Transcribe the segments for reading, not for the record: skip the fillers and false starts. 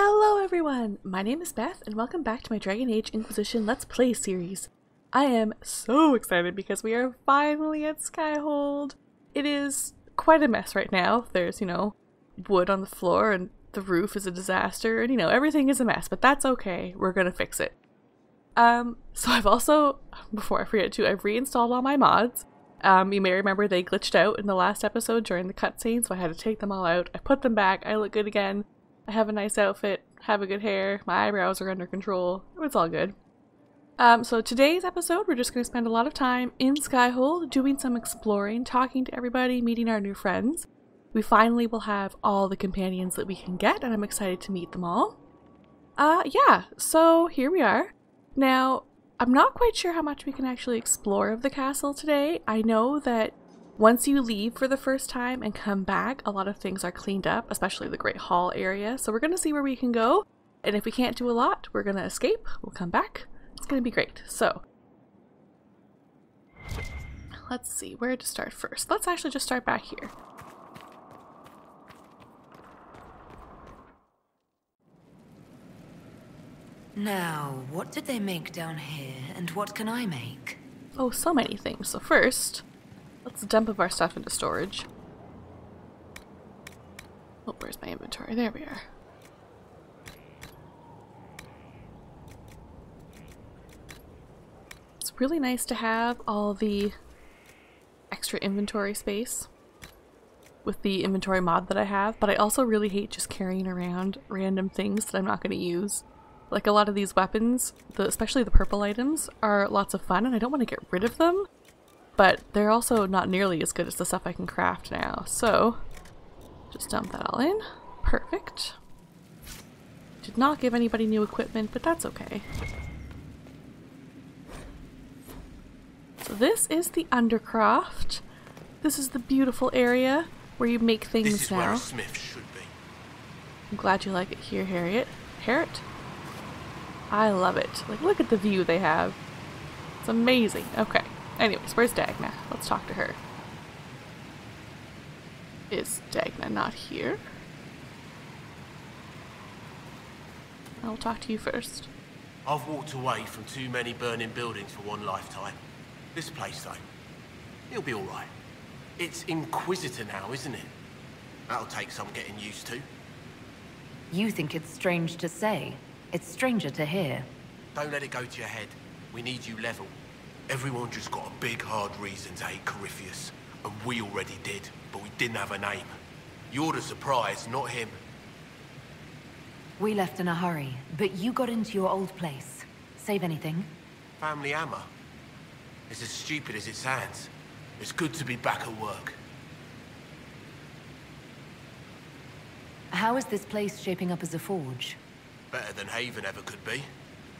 Hello everyone! My name is Beth and welcome back to my Dragon Age Inquisition Let's Play series. I am so excited because we are finally at Skyhold. It is quite a mess right now. There's, wood on the floor and the roof is a disaster and, everything is a mess, but that's okay. We're gonna fix it. So I've also, before I forget to, I've reinstalled all my mods. You may remember they glitched out in the last episode during the cutscene, so I had to take them all out. I put them back, I look good again. I have a nice outfit, have a good hair, my eyebrows are under control, it's all good. So today's episode, we're just going to spend a lot of time in Skyhold, doing some exploring, talking to everybody, meeting our new friends. We finally will have all the companions that we can get, and I'm excited to meet them all. Yeah, so here we are. Now, I'm not quite sure how much we can actually explore of the castle today. I know that once you leave for the first time and come back, a lot of things are cleaned up, especially the Great Hall area. So we're going to see where we can go. And if we can't do a lot, we're going to escape. We'll come back. It's going to be great. So let's see where to start first. Let's actually just start back here. Now, what did they make down here, and what can I make? Oh, so many things. So first, let's dump our stuff into storage. Oh, where's my inventory? There we are. It's really nice to have all the extra inventory space with the inventory mod that I have, but I also really hate just carrying around random things that I'm not going to use. Like a lot of these weapons, especially the purple items, are lots of fun and I don't want to get rid of them. But they're also not nearly as good as the stuff I can craft now, so just dump that all in. Perfect. Did not give anybody new equipment, but that's okay. So this is the Undercroft. This is the beautiful area where you make things now. This is where a smith should be. I'm glad you like it here, Harriet. Harriet? I love it. Like, look at the view they have. It's amazing. Okay. Anyways, where's Dagna? Let's talk to her. Is Dagna not here? I'll talk to you first. I've walked away from too many burning buildings for one lifetime. This place, though, it'll be alright. It's Inquisitor now, isn't it? That'll take some getting used to. You think it's strange to say. It's stranger to hear. Don't let it go to your head. We need you level. Everyone just got a big, hard reason to hate Corypheus. And we already did, but we didn't have a name. You're the surprise, not him. We left in a hurry, but you got into your old place. Save anything? Family hammer. It's as stupid as it sounds. It's good to be back at work. How is this place shaping up as a forge? Better than Haven ever could be.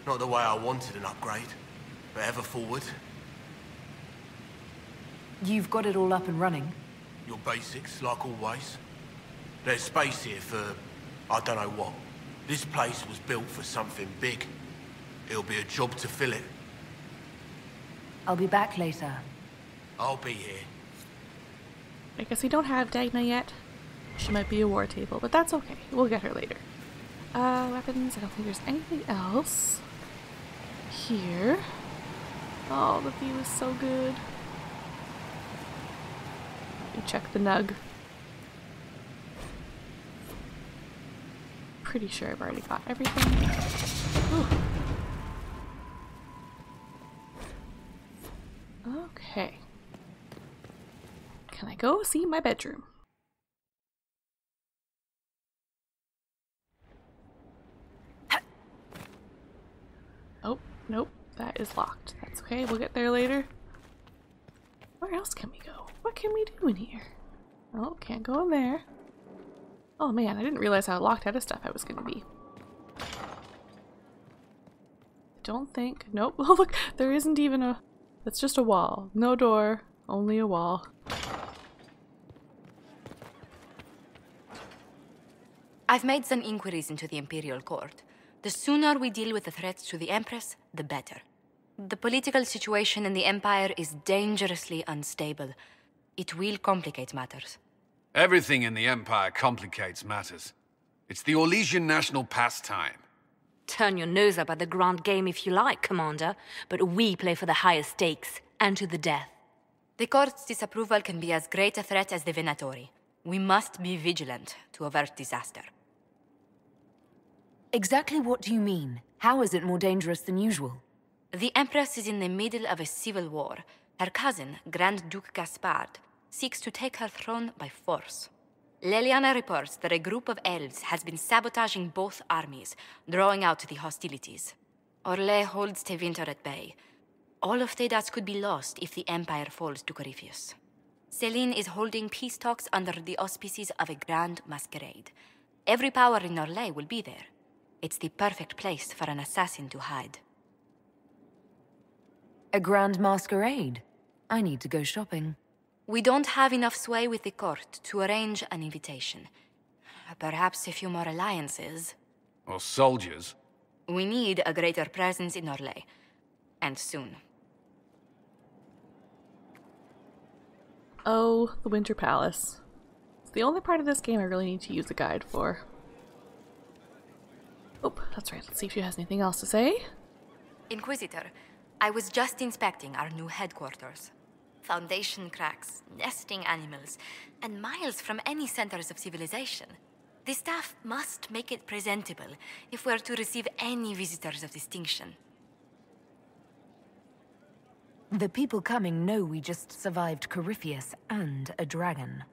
Not the way I wanted an upgrade, but ever forward. You've got it all up and running? Your basics, like always. There's space here for, I don't know what. This place was built for something big. It'll be a job to fill it. I'll be back later. I'll be here. I guess we don't have Dagna yet. She might be a war table, but that's okay. We'll get her later. Weapons, I don't think there's anything else here. Oh, the view is so good. Let me check the nug. Pretty sure I've already got everything. Ooh. Okay. Can I go see my bedroom? Oh, nope, that is locked. That's okay, we'll get there later. Where else can we go? What can we do in here? Oh, can't go in there. Oh man, I didn't realize how locked out of stuff I was gonna be. Don't think, nope, oh look, there isn't even a, it's just a wall. No door, only a wall. I've made some inquiries into the Imperial Court. The sooner we deal with the threats to the Empress, the better. The political situation in the Empire is dangerously unstable. It will complicate matters. Everything in the Empire complicates matters. It's the Orlesian national pastime. Turn your nose up at the grand game if you like, Commander, but we play for the highest stakes, and to the death. The court's disapproval can be as great a threat as the Venatori. We must be vigilant to avert disaster. Exactly what do you mean? How is it more dangerous than usual? The Empress is in the middle of a civil war. Her cousin, Grand Duke Gaspard, seeks to take her throne by force. Leliana reports that a group of elves has been sabotaging both armies, drawing out the hostilities. Orlais holds Tevinter at bay. All of Thedas could be lost if the Empire falls to Corypheus. Celine is holding peace talks under the auspices of a grand masquerade. Every power in Orlais will be there. It's the perfect place for an assassin to hide. A grand masquerade? I need to go shopping. We don't have enough sway with the court to arrange an invitation. Perhaps a few more alliances. Or soldiers. We need a greater presence in Orlais. And soon. Oh, the Winter Palace. It's the only part of this game I really need to use a guide for. Oh, that's right. Let's see if she has anything else to say. Inquisitor, I was just inspecting our new headquarters. Foundation cracks, nesting animals, and miles from any centers of civilization. The staff must make it presentable if we're to receive any visitors of distinction. The people coming know we just survived Corypheus and a dragon.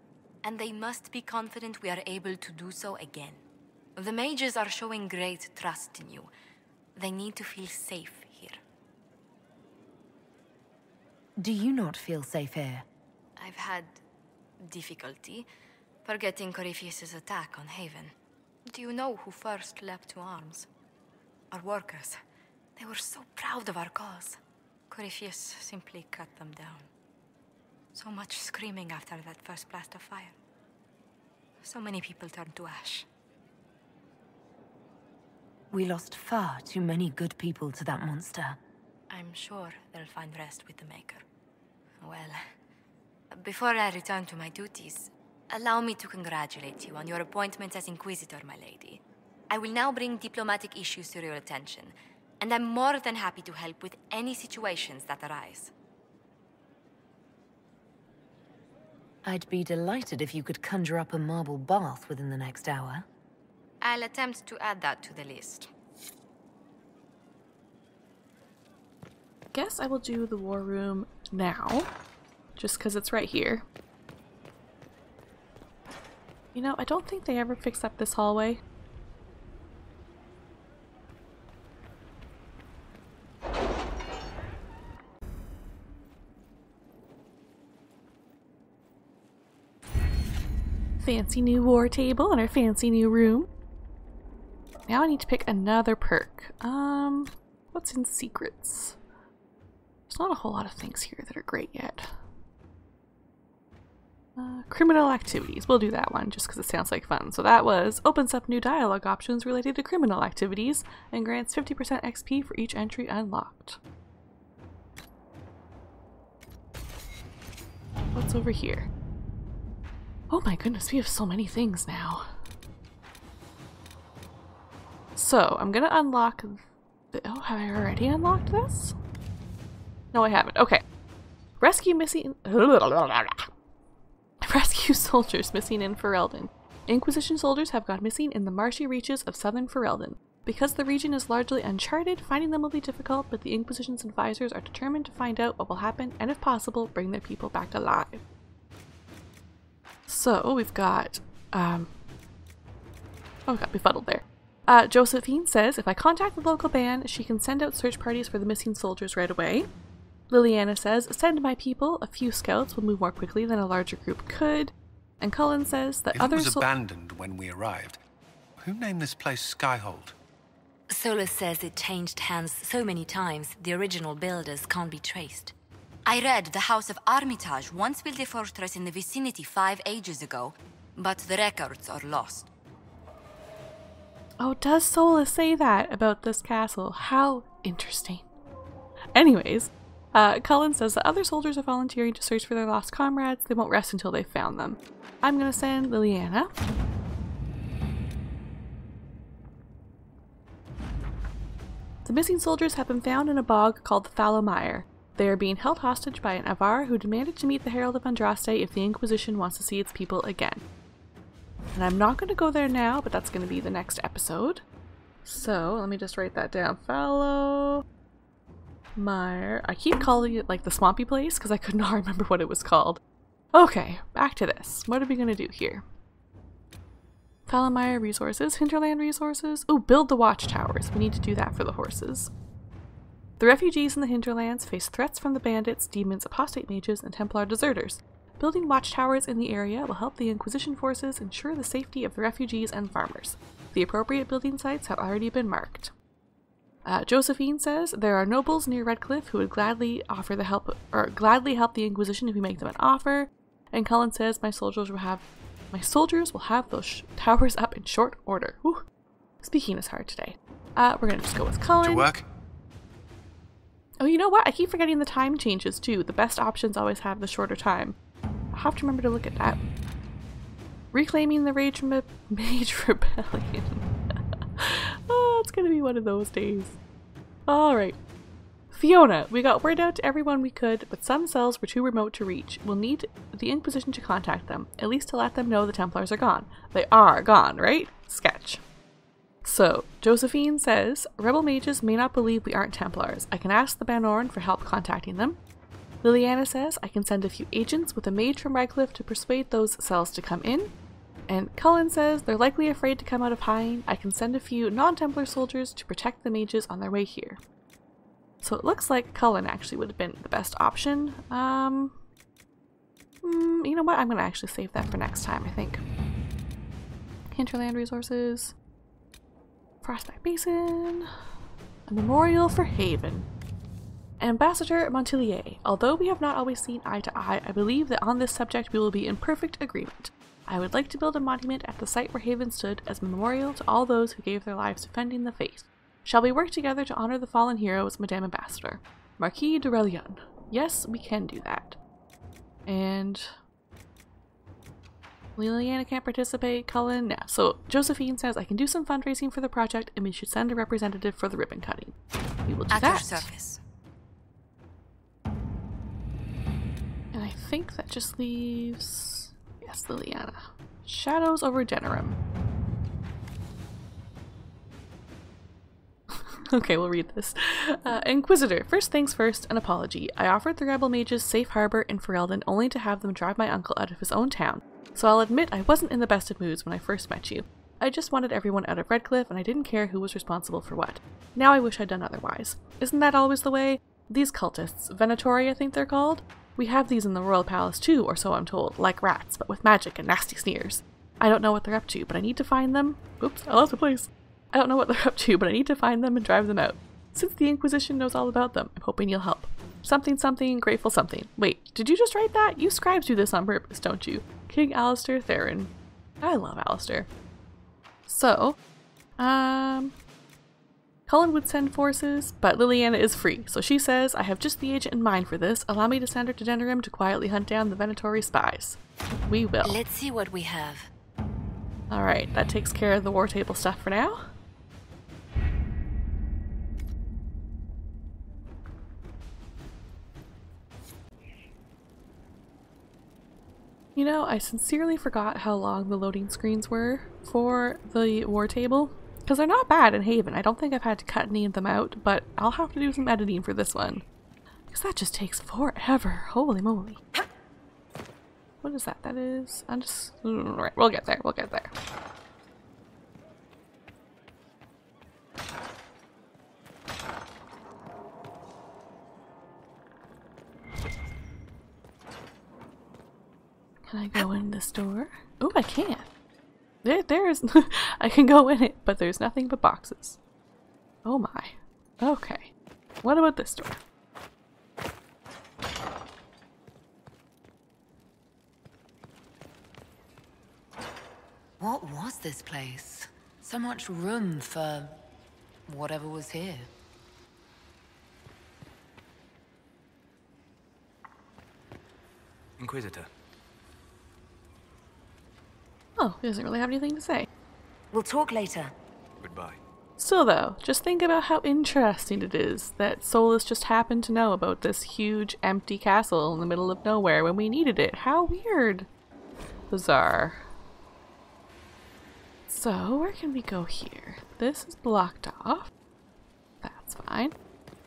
And they must be confident we are able to do so again. The mages are showing great trust in you. They need to feel safe here. Do you not feel safe here? I've had difficulty forgetting Corypheus's attack on Haven. Do you know who first leapt to arms? Our workers. They were so proud of our cause. Corypheus simply cut them down. So much screaming after that first blast of fire. So many people turned to ash. We lost far too many good people to that monster. I'm sure they'll find rest with the Maker. Well, before I return to my duties, allow me to congratulate you on your appointment as Inquisitor, my lady. I will now bring diplomatic issues to your attention, and I'm more than happy to help with any situations that arise. I'd be delighted if you could conjure up a marble bath within the next hour. I'll attempt to add that to the list. Guess I will do the war room now, just because it's right here. You know, I don't think they ever fixed up this hallway. Fancy new war table in our fancy new room. Now I need to pick another perk. What's in secrets? There's not a whole lot of things here that are great yet. Criminal activities. We'll do that one just because it sounds like fun. So that was opens up new dialogue options related to criminal activities and grants 50% XP for each entry unlocked. What's over here? Oh my goodness, we have so many things now. So, I'm gonna unlock the— oh, have I already unlocked this? No, I haven't. Okay. Rescue missing— rescue soldiers missing in Ferelden. Inquisition soldiers have gone missing in the marshy reaches of southern Ferelden. Because the region is largely uncharted, finding them will be difficult, but the Inquisition's advisors are determined to find out what will happen and, if possible, bring their people back alive. So, we've got, oh, got befuddled there. Josephine says, if I contact the local band, she can send out search parties for the missing soldiers right away. Liliana says, send my people. A few scouts will move more quickly than a larger group could. And Cullen says that It was abandoned when we arrived. Who named this place Skyhold? Solus says it changed hands so many times, the original builders can't be traced. I read the House of Armitage once built a fortress in the vicinity 5 ages ago, but the records are lost. Oh, does Solus say that about this castle? How interesting. Anyways, Cullen says that other soldiers are volunteering to search for their lost comrades. They won't rest until they've found them. I'm gonna send Liliana. The missing soldiers have been found in a bog called the Fallow Mire. They are being held hostage by an Avar who demanded to meet the Herald of Andraste if the Inquisition wants to see its people again. And I'm not going to go there now, but that's going to be the next episode. So, let me just write that down. Fallow Mire. I keep calling it like the swampy place because I could not remember what it was called. Okay, back to this. What are we going to do here? Fallow Mire resources, hinterland resources. Oh, build the watchtowers. We need to do that for the horses. The refugees in the hinterlands face threats from the bandits, demons, apostate mages, and Templar deserters. Building watchtowers in the area will help the Inquisition forces ensure the safety of the refugees and farmers. The appropriate building sites have already been marked. Josephine says there are nobles near Redcliffe who would gladly offer the help, or gladly help the Inquisition if we make them an offer. And Cullen says my soldiers will have those towers up in short order. Whew. Speaking is hard today. We're gonna just go with Cullen. To work? Oh, you know what? I keep forgetting the time changes too. The best options always have the shorter time. I'll have to remember to look at that. Reclaiming the Mage Rebellion. Oh, it's gonna be one of those days. Alright. Fiona, we got word out to everyone we could, but some cells were too remote to reach. We'll need the Inquisition to contact them, at least to let them know the Templars are gone. They are gone, right? Sketch. So, Josephine says, Rebel mages may not believe we aren't Templars. I can ask the Banorn for help contacting them. Liliana says, I can send a few agents with a mage from Redcliffe to persuade those cells to come in. And Cullen says, they're likely afraid to come out of hiding. I can send a few non-Templar soldiers to protect the mages on their way here. So it looks like Cullen actually would have been the best option. You know what? I'm going to actually save that for next time, I think. Hinterland resources. Frostbite Basin. A memorial for Haven. Ambassador Montilier, although we have not always seen eye to eye, I believe that on this subject we will be in perfect agreement. I would like to build a monument at the site where Haven stood as a memorial to all those who gave their lives defending the faith. Shall we work together to honor the fallen heroes, Madame Ambassador? Marquis de Relion. Yes, we can do that. And Liliana can't participate, Cullen, no. So Josephine says I can do some fundraising for the project and we should send a representative for the ribbon cutting. We will do At that. your service. And I think that just leaves, yes, Liliana. Shadows over Denerim. Okay, we'll read this. Inquisitor, first things first, an apology. I offered the rebel mages safe harbor in Ferelden only to have them drive my uncle out of his own town. So I'll admit I wasn't in the best of moods when I first met you. I just wanted everyone out of Redcliffe and I didn't care who was responsible for what. Now I wish I'd done otherwise. Isn't that always the way? These cultists, Venatori I think they're called? We have these in the royal palace too, or so I'm told, like rats, but with magic and nasty sneers. I don't know what they're up to, but I need to find them. Oops, I lost the place. I don't know what they're up to, but I need to find them and drive them out. Since the Inquisition knows all about them, I'm hoping you'll help. Something something, grateful something. Wait, did you just write that? You scribes do this on purpose, don't you? King Alistair Theron. I love Alistair. So, Cullen would send forces, but Liliana is free, so she says, I have just the agent in mind for this. Allow me to send her to Denerim to quietly hunt down the Venatori spies. We will. Let's see what we have. Alright, that takes care of the war table stuff for now. You know, I sincerely forgot how long the loading screens were for the war table, because they're not bad in Haven. I don't think I've had to cut any of them out, but I'll have to do some editing for this one, because that just takes forever. Holy moly. What is that? That is... I'm just... Right, we'll get there. We'll get there. Can I go in this door? Oh, I can. There's... I can go in it, but there's nothing but boxes. Oh my. Okay. What about this door? What was this place? So much room for whatever was here. Inquisitor. Oh, he doesn't really have anything to say. We'll talk later. Goodbye. Still though, just think about how interesting it is that Solus just happened to know about this huge empty castle in the middle of nowhere when we needed it. How weird. Bizarre. So, where can we go here? This is blocked off. That's fine.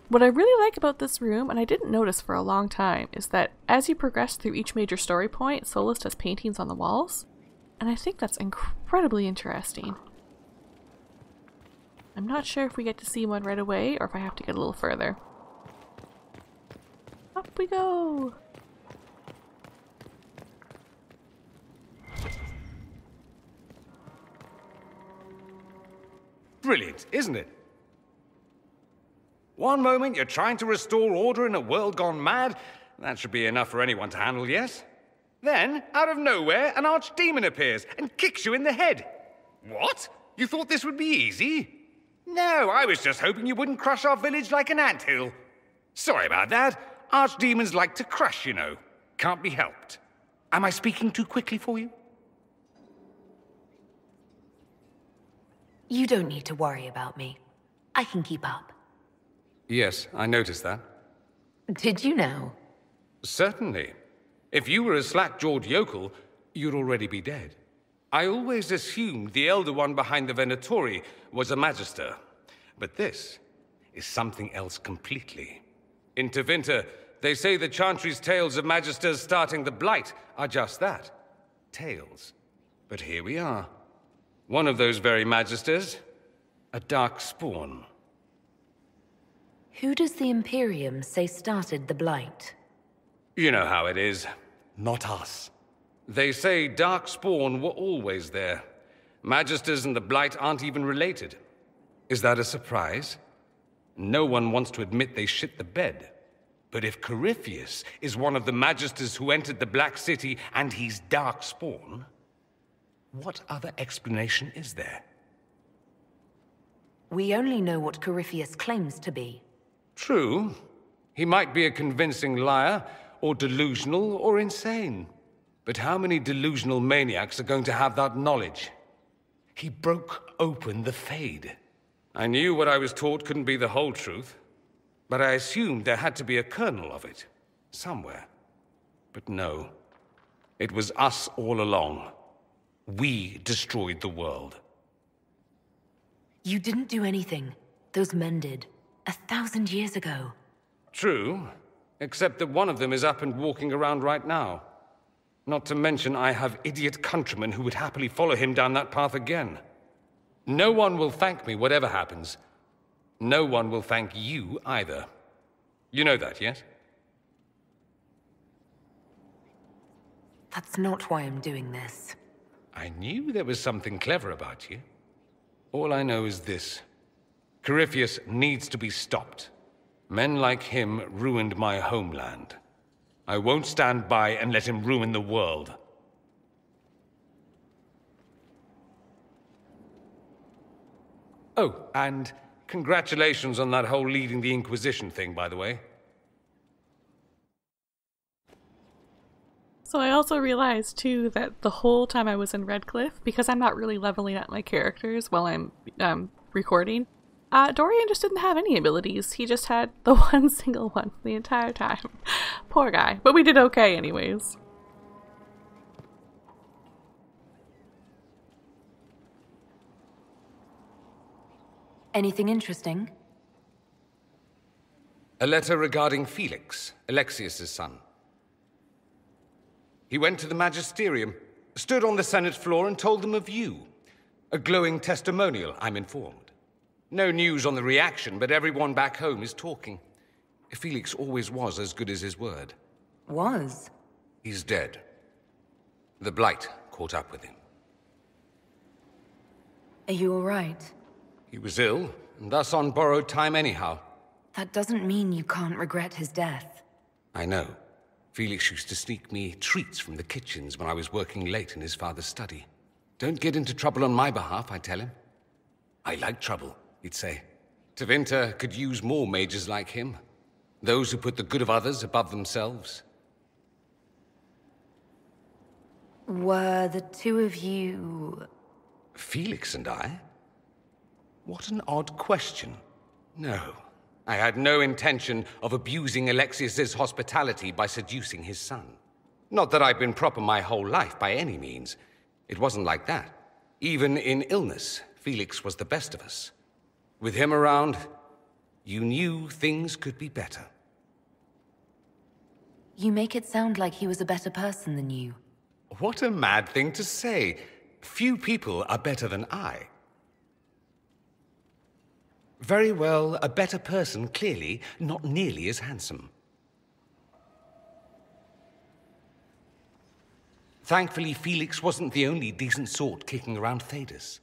What I really like about this room, and I didn't notice for a long time, is that as you progress through each major story point, Solus does paintings on the walls. And I think that's incredibly interesting. I'm not sure if we get to see one right away or if I have to get a little further. Up we go! Brilliant, isn't it? One moment you're trying to restore order in a world gone mad. That should be enough for anyone to handle, yes? Then, out of nowhere, an archdemon appears and kicks you in the head. What? You thought this would be easy? No, I was just hoping you wouldn't crush our village like an anthill. Sorry about that. Archdemons like to crush, you know. Can't be helped. Am I speaking too quickly for you? You don't need to worry about me. I can keep up. Yes, I noticed that. Did you know? Certainly. If you were a slack-jawed yokel, you'd already be dead. I always assumed the Elder One behind the Venatori was a Magister. But this is something else completely. In Tevinter, they say the Chantry's tales of Magisters starting the Blight are just that. Tales. But here we are. One of those very Magisters. A dark spawn. Who does the Imperium say started the Blight? You know how it is. Not us. They say Darkspawn were always there. Magisters and the Blight aren't even related. Is that a surprise? No one wants to admit they shit the bed. But if Corypheus is one of the Magisters who entered the Black City and he's Darkspawn, what other explanation is there? We only know what Corypheus claims to be. True. He might be a convincing liar, or delusional, or insane. But how many delusional maniacs are going to have that knowledge? He broke open the Fade. I knew what I was taught couldn't be the whole truth, but I assumed there had to be a kernel of it, somewhere. But no. It was us all along. We destroyed the world. You didn't do anything. Those men did. 1,000 years ago. True, except that one of them is up and walking around right now. Not to mention I have idiot countrymen who would happily follow him down that path again. No one will thank me whatever happens. No one will thank you either. You know that, yes? That's not why I'm doing this. I knew there was something clever about you. All I know is this. Corypheus needs to be stopped. Men like him ruined my homeland. I won't stand by and let him ruin the world. Oh, and congratulations on that whole leading the Inquisition thing, by the way. So I also realized too that the whole time I was in Redcliffe, because I'm not really leveling up my characters while I'm recording, Dorian just didn't have any abilities. He just had the one single one the entire time. Poor guy. But we did okay anyways. Anything interesting? A letter regarding Felix, Alexius's son. He went to the Magisterium, stood on the Senate floor and told them of you. A glowing testimonial, I'm informed. No news on the reaction, but everyone back home is talking. Felix always was as good as his word. Was? He's dead. The Blight caught up with him. Are you all right? He was ill, and thus on borrowed time anyhow. That doesn't mean you can't regret his death. I know. Felix used to sneak me treats from the kitchens when I was working late in his father's study. Don't get into trouble on my behalf, I tell him. I like trouble, he'd say. Tevinter could use more mages like him. Those who put the good of others above themselves. Were the two of you... Felix and I? What an odd question. No, I had no intention of abusing Alexius's hospitality by seducing his son. Not that I've been proper my whole life by any means. It wasn't like that. Even in illness, Felix was the best of us. With him around, you knew things could be better. You make it sound like he was a better person than you. What a mad thing to say. Few people are better than I. Very well, a better person, clearly, not nearly as handsome. Thankfully, Felix wasn't the only decent sort kicking around Thedas.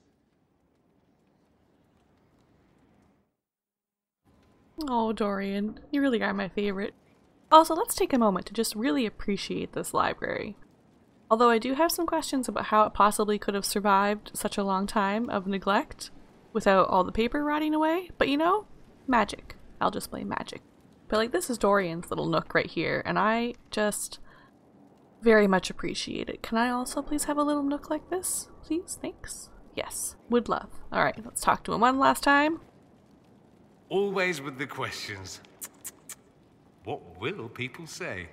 Oh, Dorian, you really are my favorite. Also, let's take a moment to just really appreciate this library. Although I do have some questions about how it possibly could have survived such a long time of neglect without all the paper rotting away, but you know, magic. I'll just blame magic. But like, this is Dorian's little nook right here, and I just very much appreciate it. Can I also please have a little nook like this? Please? Thanks. Yes, would love. Alright, let's talk to him one last time. Always with the questions. What will people say?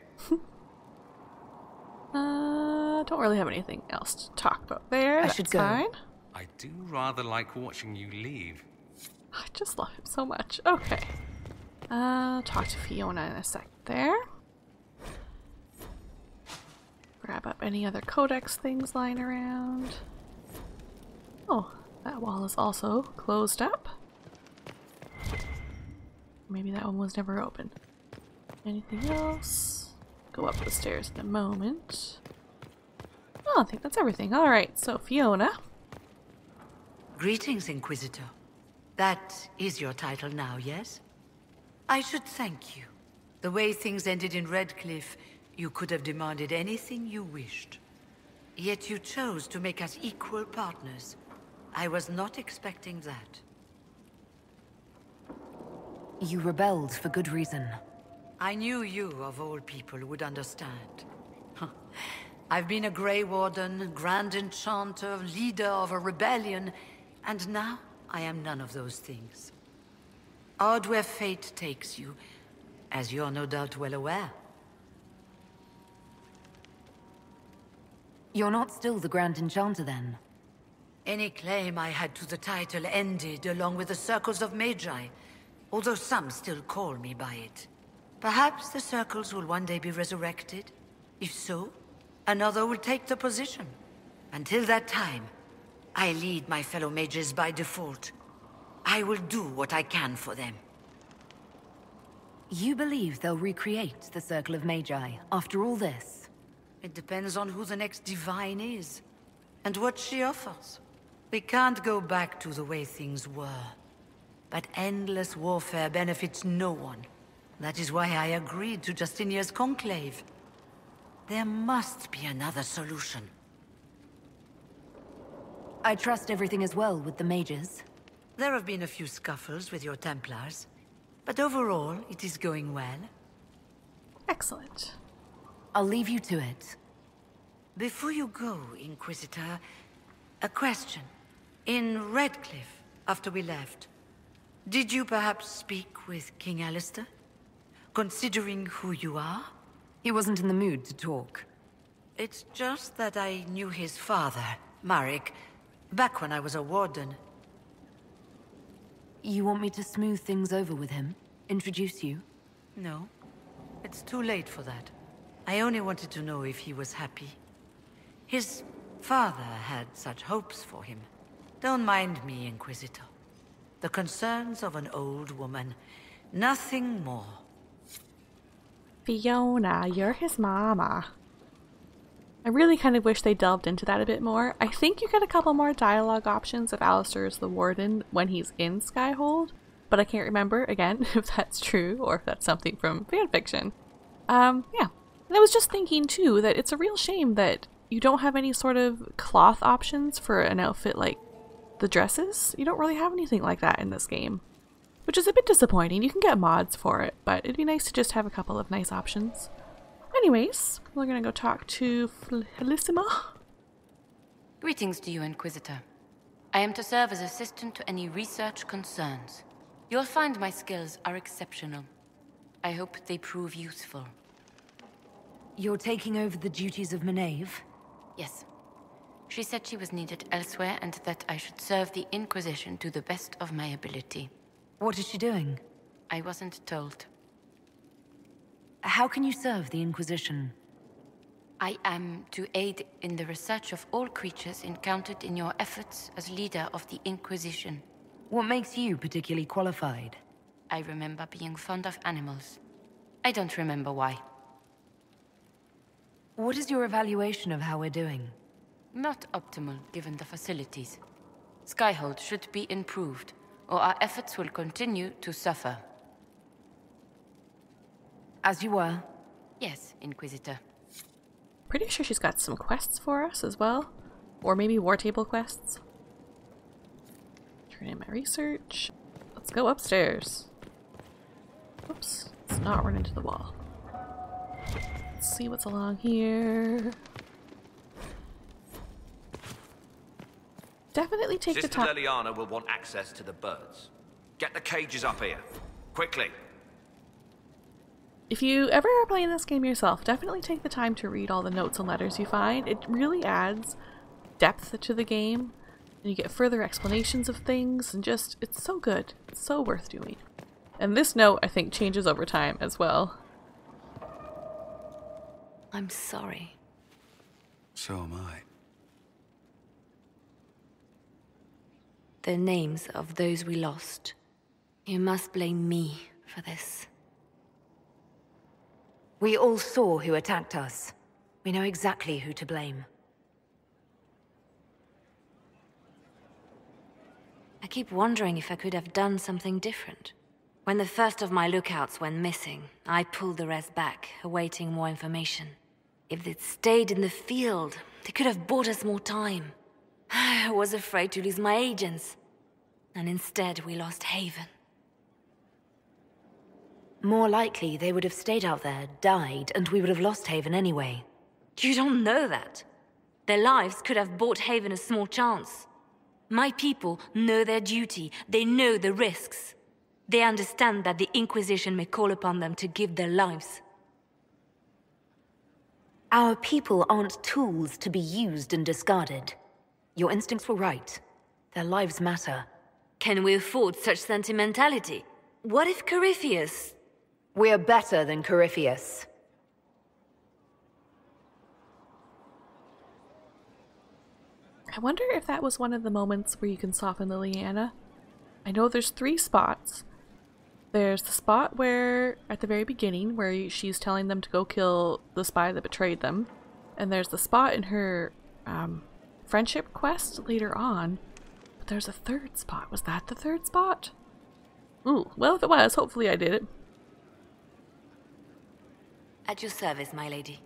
Don't really have anything else to talk about there. I should go. Fine. I do rather like watching you leave. I just love him so much. Okay. Talk to Fiona in a sec there. Grab up any other codex things lying around. Oh, that wall is also closed up. Maybe that one was never open. Anything else? Go up the stairs in a moment. Oh, I think that's everything. Alright, so Fiona. Greetings, Inquisitor. That is your title now, yes? I should thank you. The way things ended in Redcliffe, you could have demanded anything you wished. Yet you chose to make us equal partners. I was not expecting that. You rebelled for good reason. I knew you, of all people, would understand. I've been a Grey Warden, Grand Enchanter, leader of a rebellion, and now I am none of those things. Odd where fate takes you, as you're no doubt well aware. You're not still the Grand Enchanter, then? Any claim I had to the title ended along with the Circles of Magi, although some still call me by it. Perhaps the Circles will one day be resurrected. If so, another will take the position. Until that time, I lead my fellow mages by default. I will do what I can for them. You believe they'll recreate the Circle of Magi after all this? It depends on who the next divine is, and what she offers. We can't go back to the way things were. But endless warfare benefits no one. That is why I agreed to Justinia's conclave. There must be another solution. I trust everything is well with the mages. There have been a few scuffles with your Templars, but overall, it is going well. Excellent. I'll leave you to it. Before you go, Inquisitor, a question. In Redcliffe, after we left, did you perhaps speak with King Alistair? Considering who you are? He wasn't in the mood to talk. It's just that I knew his father, Varric, back when I was a warden. You want me to smooth things over with him? Introduce you? No, it's too late for that. I only wanted to know if he was happy. His father had such hopes for him. Don't mind me, Inquisitor. The concerns of an old woman. Nothing more. Fiona, you're his mama. I really kind of wish they delved into that a bit more. I think you get a couple more dialogue options if Alistair is the warden when he's in Skyhold, but I can't remember, again, if that's true or if that's something from fanfiction. Yeah. And I was just thinking, too, that it's a real shame that you don't have any sort of cloth options for an outfit like the dresses. You don't really have anything like that in this game, which is a bit disappointing. You can get mods for it, but it'd be nice to just have a couple of nice options. Anyways, we're gonna go talk to Felicima. Greetings to you, Inquisitor. I am to serve as assistant to any research concerns. You'll find my skills are exceptional. I hope they prove useful. You're taking over the duties of Maeve? Yes. She said she was needed elsewhere and that I should serve the Inquisition to the best of my ability. What is she doing? I wasn't told. How can you serve the Inquisition? I am to aid in the research of all creatures encountered in your efforts as leader of the Inquisition. What makes you particularly qualified? I remember being fond of animals. I don't remember why. What is your evaluation of how we're doing? Not optimal, given the facilities. Skyhold should be improved, or our efforts will continue to suffer. As you were? Yes, Inquisitor. Pretty sure she's got some quests for us as well. Or maybe war table quests. Turn in my research. Let's go upstairs. Oops, let's not run into the wall. Let's see what's along here. Definitely take the time. Sister Leliana will want access to the birds. Get the cages up here. Quickly. If you ever are playing this game yourself, definitely take the time to read all the notes and letters you find. It really adds depth to the game, and you get further explanations of things, and just, it's so good. It's so worth doing. And this note, I think, changes over time as well. I'm sorry. So am I. The names of those we lost. You must blame me for this. We all saw who attacked us. We know exactly who to blame. I keep wondering if I could have done something different. When the first of my lookouts went missing, I pulled the rest back, awaiting more information. If they'd stayed in the field, they could have bought us more time. I was afraid to lose my agents. And instead, we lost Haven. More likely, they would have stayed out there, died, and we would have lost Haven anyway. You don't know that. Their lives could have bought Haven a small chance. My people know their duty. They know the risks. They understand that the Inquisition may call upon them to give their lives. Our people aren't tools to be used and discarded. Your instincts were right. Their lives matter. Can we afford such sentimentality? What if Corypheus... We're better than Corypheus. I wonder if that was one of the moments where you can soften Liliana. I know there's 3 spots. There's the spot where, at the very beginning, where she's telling them to go kill the spy that betrayed them. And there's the spot in her friendship quest later on. But there's a 3rd spot. Was that the 3rd spot? Ooh, well if it was, hopefully I did it. At your service, my lady.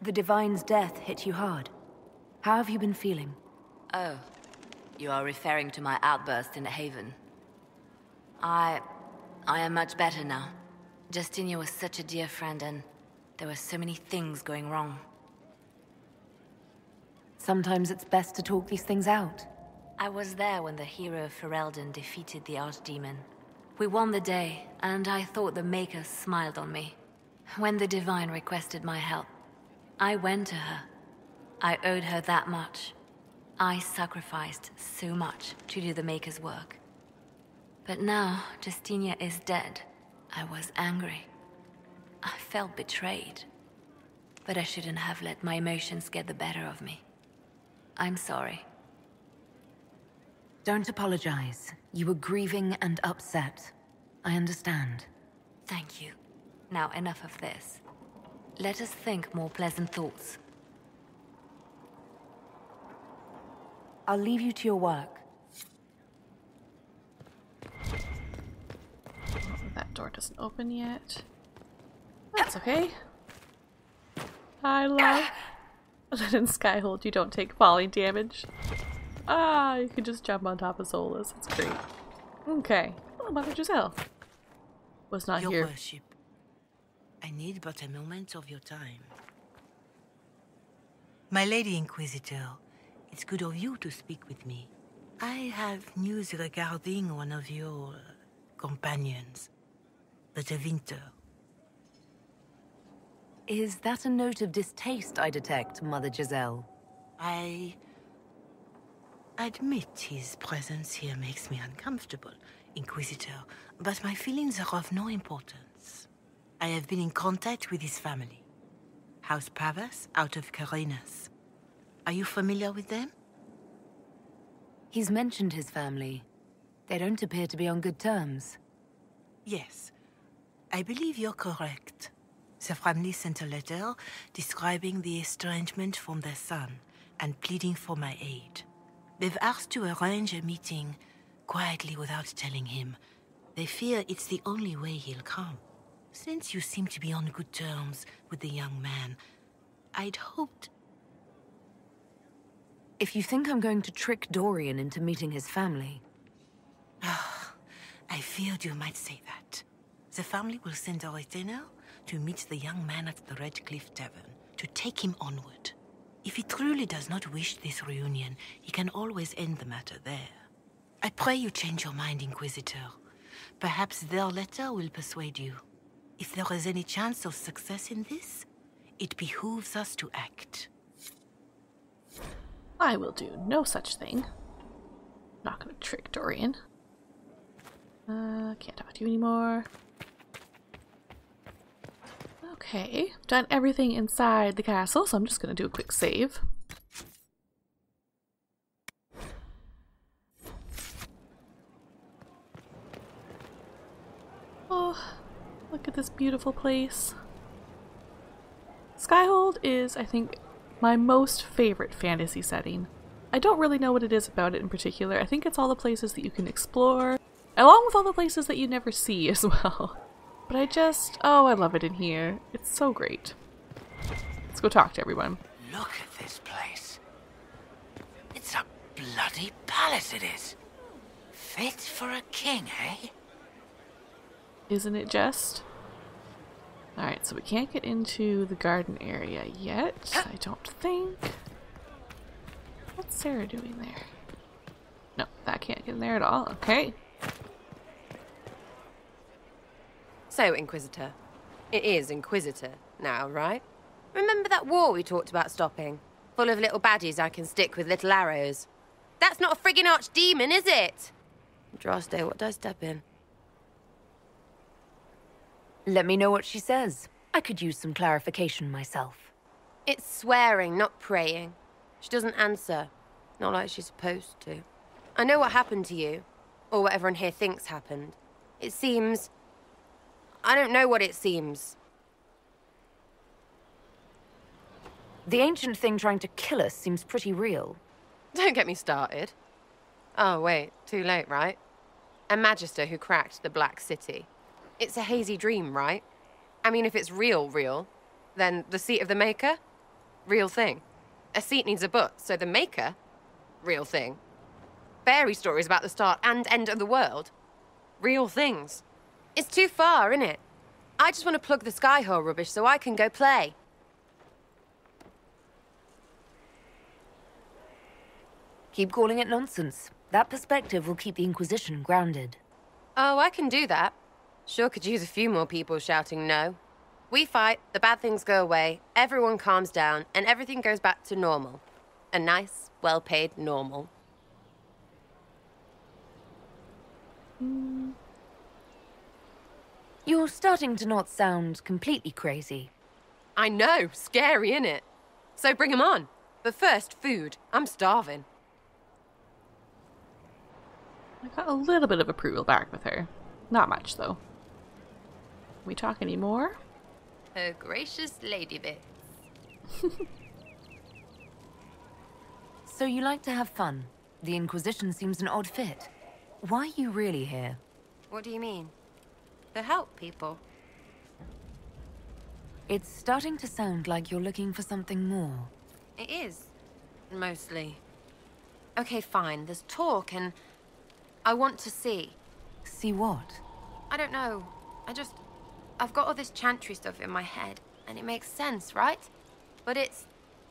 The Divine's death hit you hard. How have you been feeling? Oh, you are referring to my outburst in Haven. I am much better now. Justinia was such a dear friend, and there were so many things going wrong. Sometimes it's best to talk these things out. I was there when the hero of Ferelden defeated the Archdemon. We won the day, and I thought the Maker smiled on me. When the Divine requested my help, I went to her. I owed her that much. I sacrificed so much to do the Maker's work. But now, Justinia is dead. I was angry. I felt betrayed. But I shouldn't have let my emotions get the better of me. I'm sorry. Don't apologize. You were grieving and upset. I understand. Thank you. Now enough of this. Let us think more pleasant thoughts. I'll leave you to your work. That door doesn't open yet. That's okay. I love that in Skyhold you don't take falling damage. Ah, you can just jump on top of Solas. It's great. Okay. Oh, Mother Giselle was not Your here. worship, I need but a moment of your time. My Lady Inquisitor, It's good of you to speak with me. I have news regarding one of your companions, the De Winter. Is that a note of distaste I detect, Mother Giselle? I admit his presence here makes me uncomfortable, Inquisitor, but my feelings are of no importance. I have been in contact with his family. House Pavas, out of Carenas. Are you familiar with them? He's mentioned his family. They don't appear to be on good terms. Yes. I believe you're correct. The family sent a letter describing the estrangement from their son and pleading for my aid. They've asked to arrange a meeting quietly without telling him. They fear it's the only way he'll come. Since you seem to be on good terms with the young man, I'd hoped... If you think I'm going to trick Dorian into meeting his family... I feared you might say that. The family will send a retainer to meet the young man at the Red Cliff Tavern, to take him onward. If he truly does not wish this reunion, he can always end the matter there. I pray you change your mind, Inquisitor. Perhaps their letter will persuade you. If there is any chance of success in this, it behooves us to act. I will do no such thing. Not gonna trick Dorian. Can't talk to you anymore. Okay, done everything inside the castle, so I'm just gonna do a quick save. Oh, look at this beautiful place. Skyhold is, I think, my most favorite fantasy setting. I don't really know what it is about it in particular. I think it's all the places that you can explore, along with all the places that you never see as well. But I love it in here. It's so great. Let's go talk to everyone. Look at this place. It's a bloody palace, it is. Fit for a king, eh? Isn't it just? Alright, so we can't get into the garden area yet, I don't think. What's Sarah doing there? No, that can't get in there at all. Okay. So, Inquisitor. It is Inquisitor now, right? Remember that war we talked about stopping? Full of little baddies I can stick with little arrows. That's not a friggin' archdemon, is it? Droste, what did I step in? Let me know what she says. I could use some clarification myself. It's swearing, not praying. She doesn't answer. Not like she's supposed to. I know what happened to you. Or what everyone here thinks happened. It seems... I don't know what it seems. The ancient thing trying to kill us seems pretty real. Don't get me started. Oh, wait. Too late, right? A magister who cracked the Black City. It's a hazy dream, right? I mean, if it's real, then the seat of the Maker? Real thing. A seat needs a butt, so the Maker? Real thing. Fairy stories about the start and end of the world? Real things. It's too far, innit? I just want to plug the Skyhole rubbish so I can go play. Keep calling it nonsense. That perspective will keep the Inquisition grounded. Oh, I can do that. Sure could use a few more people shouting no. We fight, the bad things go away, everyone calms down, and everything goes back to normal. A nice, well-paid normal. You're starting to not sound completely crazy. I know, scary, innit? So bring 'em on. But first, food. I'm starving. I got a little bit of approval back with her. Not much, though. Can we talk anymore? Her gracious lady bit. So you like to have fun. The Inquisition seems an odd fit. Why are you really here? What do you mean? To help people. It's starting to sound like you're looking for something more. It is. Mostly. Okay, fine. There's talk and... I want to see. See what? I don't know. I've got all this chantry stuff in my head, and it makes sense, right? But it's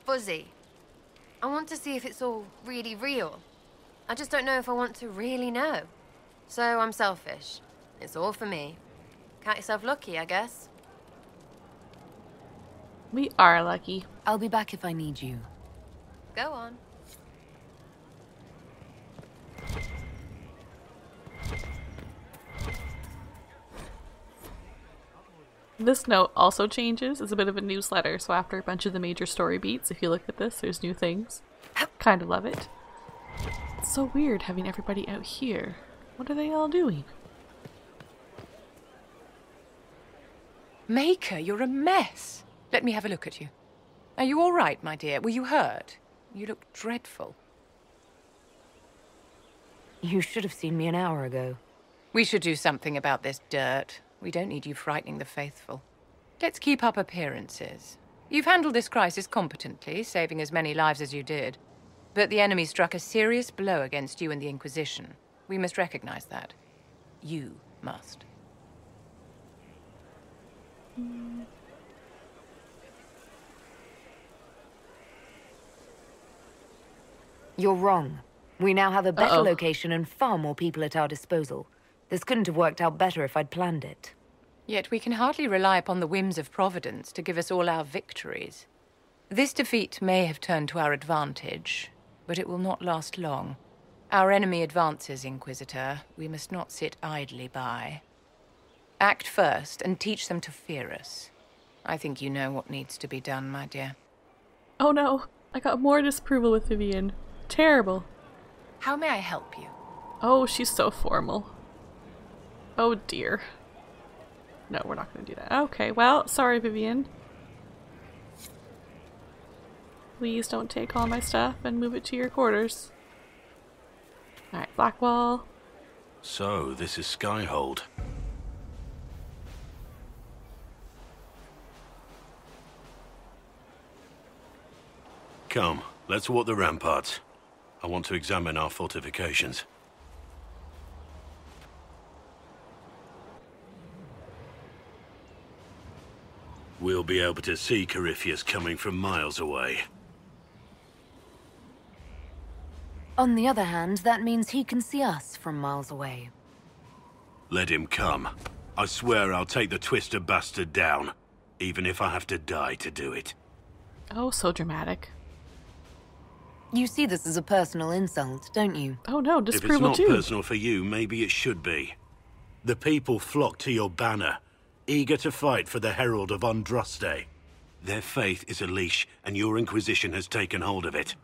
fuzzy. I want to see if it's all really real. I just don't know if I want to really know. So I'm selfish. It's all for me. Count yourself lucky, I guess. We are lucky. I'll be back if I need you. Go on. This note also changes. It's a bit of a newsletter, so after a bunch of the major story beats, if you look at this, there's new things. Kind of love it. It's so weird having everybody out here. What are they all doing? Maker, you're a mess. Let me have a look at you. Are you all right, my dear? Were you hurt? You look dreadful. You should have seen me an hour ago. We should do something about this dirt. We don't need you frightening the faithful. Let's keep up appearances. You've handled this crisis competently, saving as many lives as you did. But the enemy struck a serious blow against you and the Inquisition. We must recognize that. You must. You're wrong. We now have a better location and far more people at our disposal. This couldn't have worked out better if I'd planned it. Yet we can hardly rely upon the whims of Providence to give us all our victories. This defeat may have turned to our advantage, but it will not last long. Our enemy advances, Inquisitor. We must not sit idly by. Act first and teach them to fear us. I think you know what needs to be done, my dear. Oh no, I got more disapproval with Vivienne. Terrible. How may I help you? Oh, she's so formal. Oh dear. No, we're not going to do that. Okay, well, sorry, Vivienne. Please don't take all my stuff and move it to your quarters. Alright, Blackwall. So, this is Skyhold. Come, let's walk the ramparts. I want to examine our fortifications. We'll be able to see Corypheus coming from miles away. On the other hand, that means he can see us from miles away. Let him come. I swear I'll take the twister bastard down, even if I have to die to do it. Oh, so dramatic. You see this as a personal insult, don't you? Oh no, disapproval too. If it's not personal for you, maybe it should be. The people flock to your banner, eager to fight for the Herald of Andraste. Their faith is a leash, and your Inquisition has taken hold of it.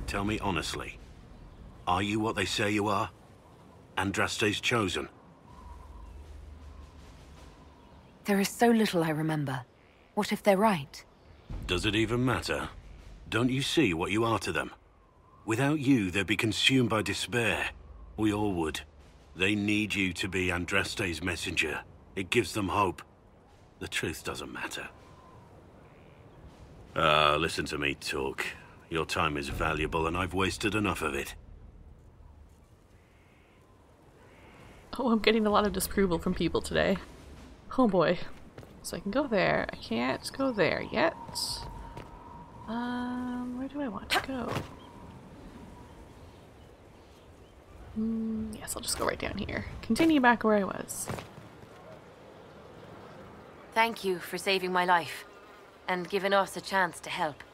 Tell me honestly, are you what they say you are? Andraste's chosen? There is so little I remember. What if they're right? Does it even matter? Don't you see what you are to them? Without you, they'd be consumed by despair. We all would. They need you to be Andraste's messenger. It gives them hope. The truth doesn't matter. Listen to me talk. Your time is valuable and I've wasted enough of it. Oh, I'm getting a lot of disapproval from people today. Oh boy. So I can go there. I can't go there yet. Where do I want to go? Yes, I'll just go right down here. Continue back where I was. Thank you for saving my life, and giving us a chance to help.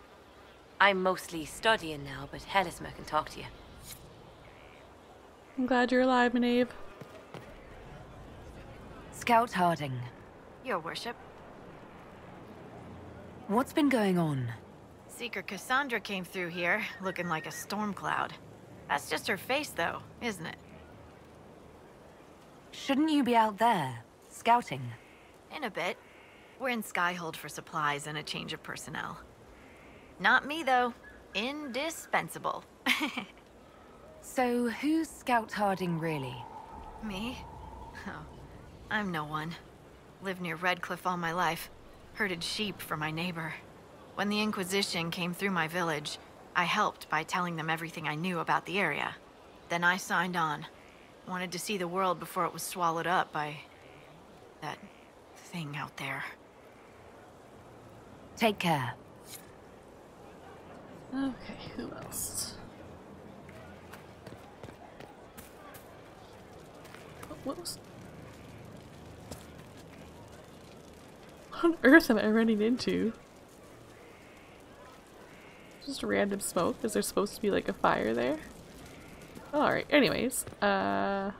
I'm mostly studying now, but Helisma can talk to you. I'm glad you're alive, Maeve. Scout Harding. Your worship. What's been going on? Seeker Cassandra came through here, looking like a storm cloud. That's just her face, though, isn't it? Shouldn't you be out there, scouting? In a bit. We're in Skyhold for supplies and a change of personnel. Not me, though. Indispensable. So, who's Scout Harding, really? Me? Oh, I'm no one. Lived near Redcliffe all my life. Herded sheep for my neighbor. When the Inquisition came through my village, I helped by telling them everything I knew about the area. Then I signed on. Wanted to see the world before it was swallowed up by... that thing out there. Take care. Okay, who else? What was... What on earth am I running into? Just random smoke? Is there supposed to be like a fire there? Alright, anyways. Huh?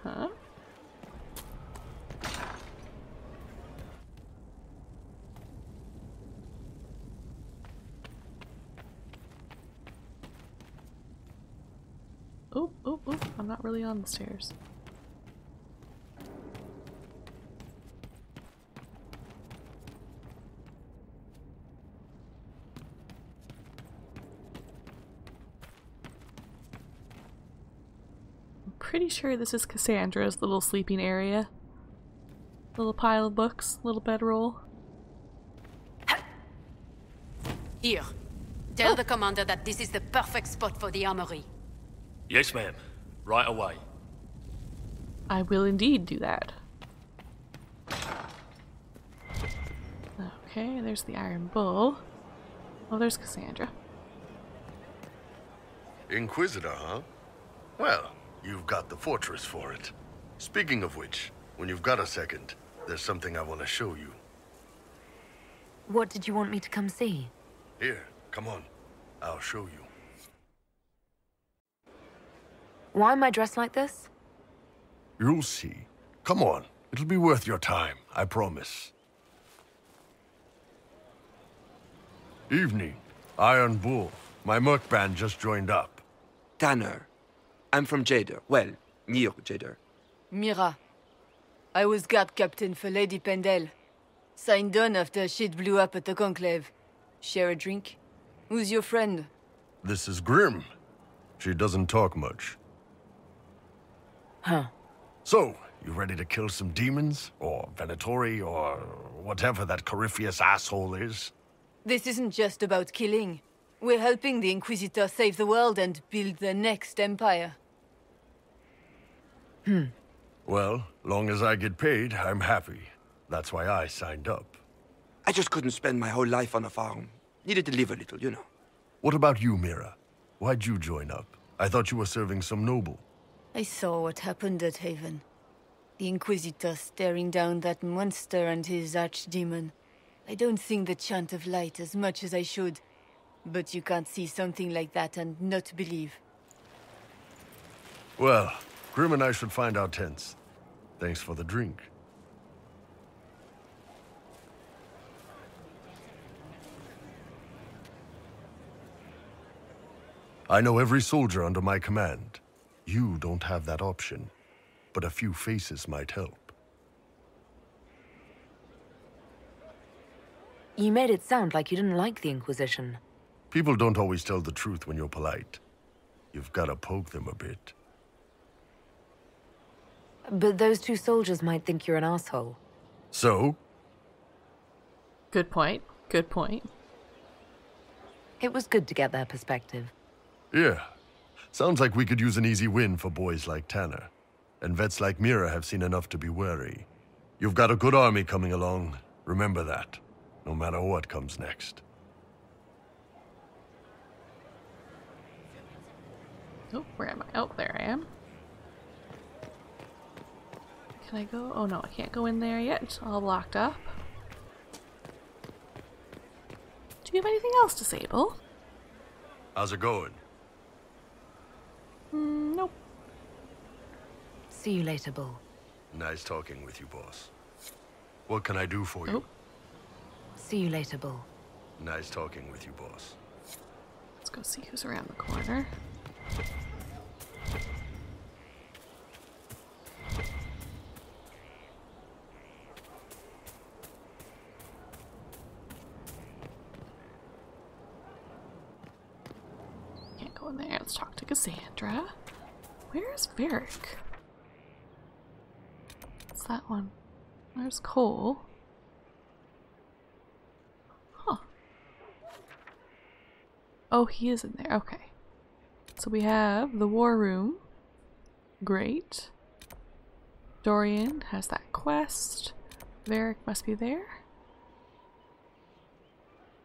Oh, oh, oh, I'm not really on the stairs. Pretty sure this is Cassandra's little sleeping area. Little pile of books, little bedroll. Here. Tell the commander that this is the perfect spot for the armory. Yes, ma'am. Right away. I will indeed do that. Okay, there's the Iron Bull. Oh, there's Cassandra. Inquisitor, huh? Well, you've got the fortress for it. Speaking of which, when you've got a second, there's something I want to show you. What did you want me to come see? Here, come on. I'll show you. Why am I dressed like this? You'll see. Come on. It'll be worth your time, I promise. Evening. Iron Bull. My merc band just joined up. Tanner. I'm from Jader. Well, near Jader. Mira. I was guard captain for Lady Pendel. Signed on after shit blew up at the Conclave. Share a drink? Who's your friend? This is Grim. She doesn't talk much. Huh. So, you ready to kill some demons? Or Venatori, or whatever that Corypheus asshole is? This isn't just about killing. We're helping the Inquisitor save the world and build the next empire. Well, long as I get paid, I'm happy. That's why I signed up. I just couldn't spend my whole life on a farm. Needed to live a little, you know. What about you, Mira? Why'd you join up? I thought you were serving some noble. I saw what happened at Haven. The Inquisitor staring down that monster and his archdemon. I don't sing the chant of light as much as I should, but you can't see something like that and not believe. Well, Grim and I should find our tents. Thanks for the drink. I know every soldier under my command. You don't have that option, but a few faces might help. You made it sound like you didn't like the Inquisition. People don't always tell the truth when you're polite. You've got to poke them a bit. But those two soldiers might think you're an asshole. So? Good point. Good point. It was good to get their perspective. Yeah. Sounds like we could use an easy win for boys like Tanner. And vets like Mira have seen enough to be wary. You've got a good army coming along. Remember that. No matter what comes next. Oh, where am I? Oh, there I am. Can I go? Oh no, I can't go in there yet. It's all blocked up. Do you have anything else to say, Bull? How's it going? Nope. See you later, Bull. Nice talking with you, boss. What can I do for you? See you later, Bull. Nice talking with you, boss. Let's go see who's around the corner. Can't go in there. Let's talk to Cassandra. Where's Varric? What's that one? There's Cole. Huh. Oh, he is in there. Okay. So we have the war room. Great. Dorian has that quest. Varric must be there.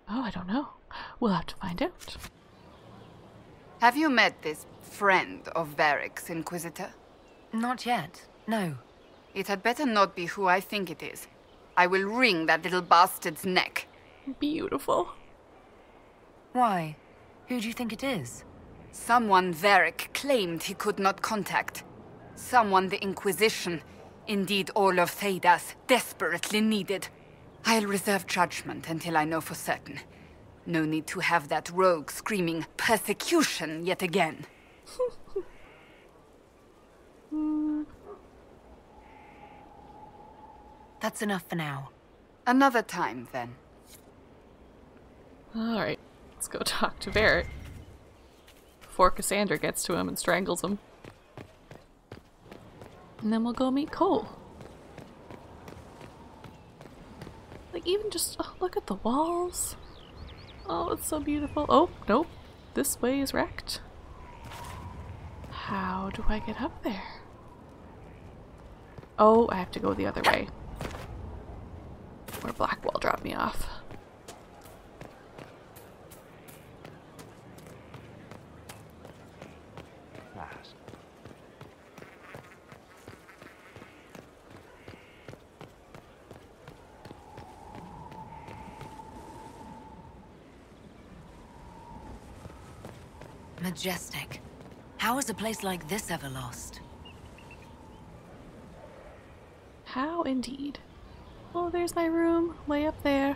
Oh, I don't know. We'll have to find out. Have you met this friend of Varric's, Inquisitor? Not yet, no. It had better not be who I think it is. I will wring that little bastard's neck. Beautiful. Why? Who do you think it is? Someone Varric claimed he could not contact. Someone the Inquisition, indeed all of Thedas, desperately needed. I'll reserve judgment until I know for certain. No need to have that rogue screaming persecution yet again. That's enough for now. Another time, then. Alright, let's go talk to Varric. Before Cassandra gets to him and strangles him. And then we'll go meet Cole. Like, even just, oh, look at the walls. Oh, it's so beautiful. Oh, nope. This way is wrecked. How do I get up there? Oh, I have to go the other way. Where Blackwall dropped me off. Majestic. How is a place like this ever lost? How indeed. Oh, there's my room, way up there.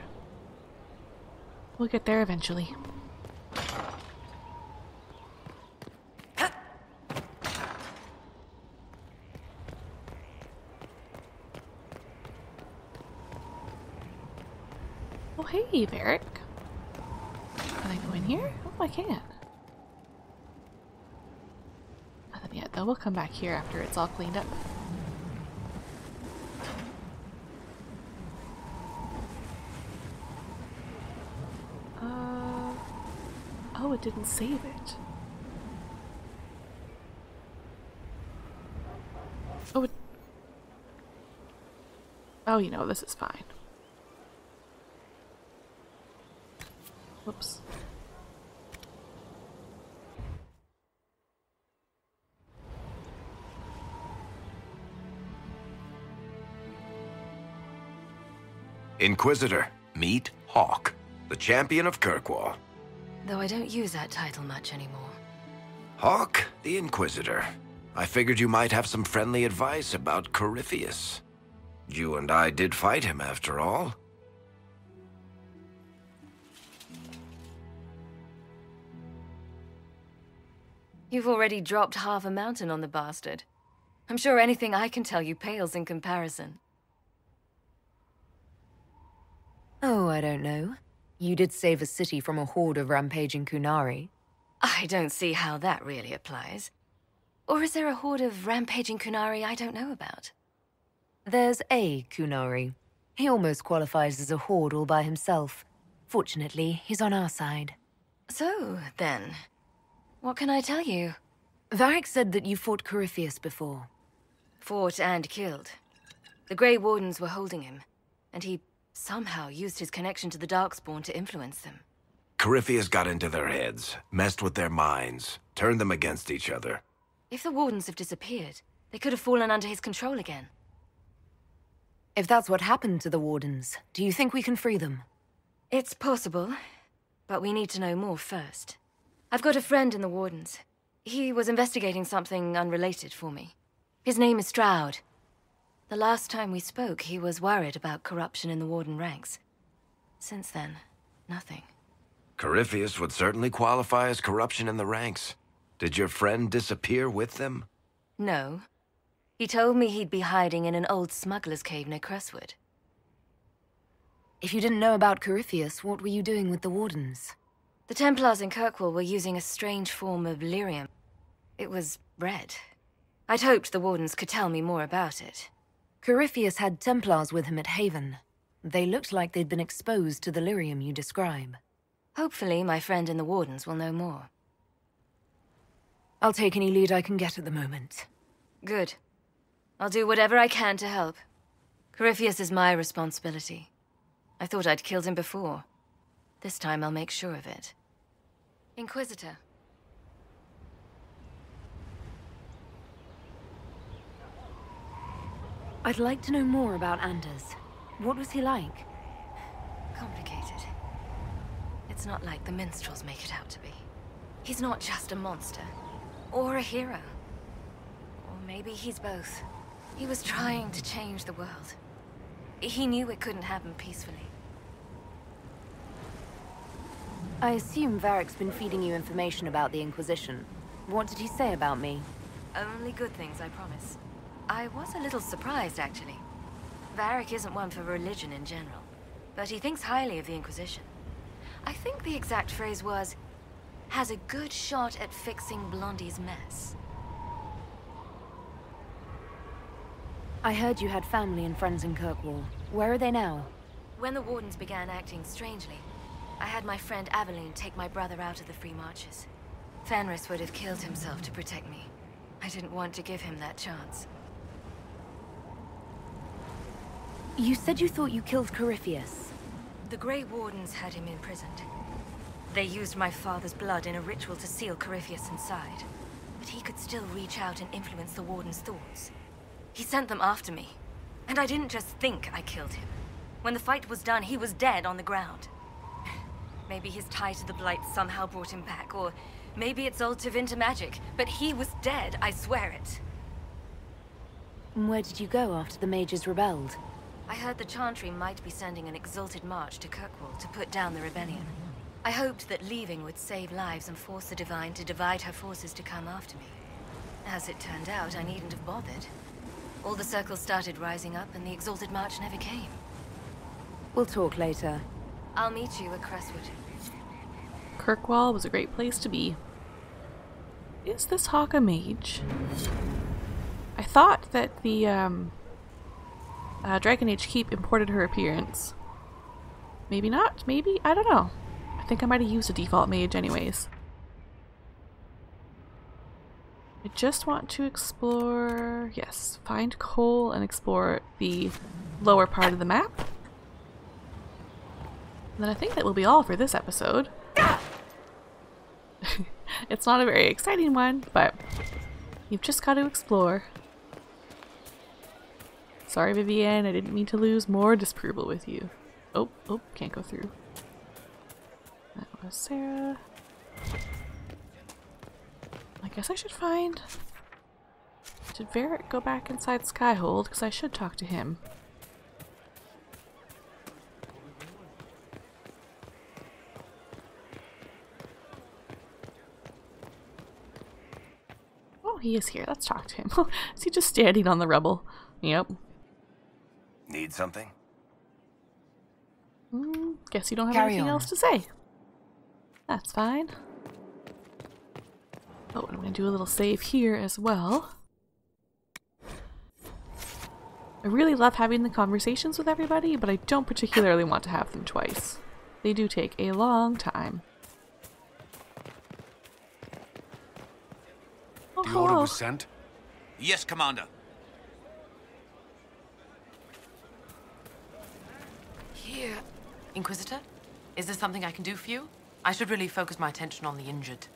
We'll get there eventually. Oh, hey, Varric. Can I go in here? Oh, I can. Nothing yet, though. We'll come back here after it's all cleaned up. Oh, it didn't save it. Oh, oh, you know, this is fine. Whoops. Inquisitor, meet Hawke, the champion of Kirkwall. Though I don't use that title much anymore. Hawke, the Inquisitor. I figured you might have some friendly advice about Corypheus. You and I did fight him, after all. You've already dropped half a mountain on the bastard. I'm sure anything I can tell you pales in comparison. Oh, I don't know. You did save a city from a horde of rampaging Kunari. I don't see how that really applies. Or is there a horde of rampaging Kunari I don't know about? There's a Kunari. He almost qualifies as a horde all by himself. Fortunately, he's on our side. So, then, what can I tell you? Varric said that you fought Corypheus before. Fought and killed. The Grey Wardens were holding him, and he somehow used his connection to the Darkspawn to influence them. Corypheus got into their heads, messed with their minds, turned them against each other. If the Wardens have disappeared, they could have fallen under his control again. If that's what happened to the Wardens, do you think we can free them? It's possible, but we need to know more first. I've got a friend in the Wardens. He was investigating something unrelated for me. His name is Stroud. The last time we spoke, he was worried about corruption in the Warden ranks. Since then, nothing. Corypheus would certainly qualify as corruption in the ranks. Did your friend disappear with them? No. He told me he'd be hiding in an old smuggler's cave near Crestwood. If you didn't know about Corypheus, what were you doing with the Wardens? The Templars in Kirkwall were using a strange form of lyrium. It was red. I'd hoped the Wardens could tell me more about it. Corypheus had Templars with him at Haven. They looked like they'd been exposed to the lyrium you describe. Hopefully, my friend in the Wardens will know more. I'll take any lead I can get at the moment. Good. I'll do whatever I can to help. Corypheus is my responsibility. I thought I'd killed him before. This time I'll make sure of it. Inquisitor. I'd like to know more about Anders. What was he like? Complicated. It's not like the minstrels make it out to be. He's not just a monster. Or a hero. Or maybe he's both. He was trying to change the world. He knew it couldn't happen peacefully. I assume Varric's been feeding you information about the Inquisition. What did he say about me? Only good things, I promise. I was a little surprised, actually. Varric isn't one for religion in general, but he thinks highly of the Inquisition. I think the exact phrase was, has a good shot at fixing Blondie's mess. I heard you had family and friends in Kirkwall. Where are they now? When the Wardens began acting strangely, I had my friend Aveline take my brother out of the Free Marches. Fenris would have killed himself to protect me. I didn't want to give him that chance. You said you thought you killed Corypheus. The Grey Wardens had him imprisoned. They used my father's blood in a ritual to seal Corypheus inside. But he could still reach out and influence the Warden's thoughts. He sent them after me. And I didn't just think I killed him. When the fight was done, he was dead on the ground. Maybe his tie to the Blight somehow brought him back, or maybe it's all Tevinter magic, but he was dead, I swear it. Where did you go after the mages rebelled? I heard the Chantry might be sending an exalted march to Kirkwall to put down the rebellion. I hoped that leaving would save lives and force the Divine to divide her forces to come after me. As it turned out, I needn't have bothered. All the circles started rising up, and the exalted march never came. We'll talk later. I'll meet you at Crestwood. Kirkwall was a great place to be. Is this hawk a mage? I thought that the Dragon Age Keep imported her appearance. Maybe not, maybe? I don't know. I think I might have used a default mage anyways. I just want to explore, yes, find coal and explore the lower part of the map. And then I think that will be all for this episode. It's not a very exciting one, but you've just got to explore. Sorry, Vivienne, I didn't mean to lose more disapproval with you. Oh, can't go through. That was Sarah. I guess I should find... Did Varric go back inside Skyhold? Because I should talk to him. Oh, he is here. Let's talk to him. Is he just standing on the rubble? Yep. Need something? Guess you don't have Carry anything on. else to say. That's fine. Oh, I'm going to do a little save here as well. I really love having the conversations with everybody, but I don't particularly want to have them twice. They do take a long time. Oh, The order hello. was sent? Yes, Commander. Here. Inquisitor? Is there something I can do for you? I should really focus my attention on the injured.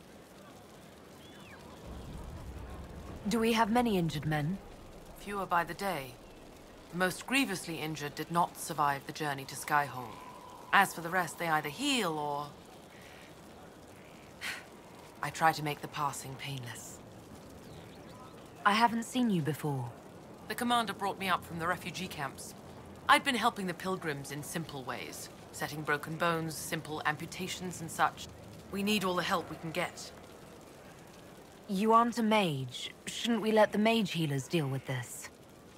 Do we have many injured men? Fewer by the day. The most grievously injured did not survive the journey to Skyhold. As for the rest, they either heal or... I try to make the passing painless. I haven't seen you before. The commander brought me up from the refugee camps. I'd been helping the pilgrims in simple ways. Setting broken bones, simple amputations and such. We need all the help we can get. You aren't a mage. Shouldn't we let the mage healers deal with this?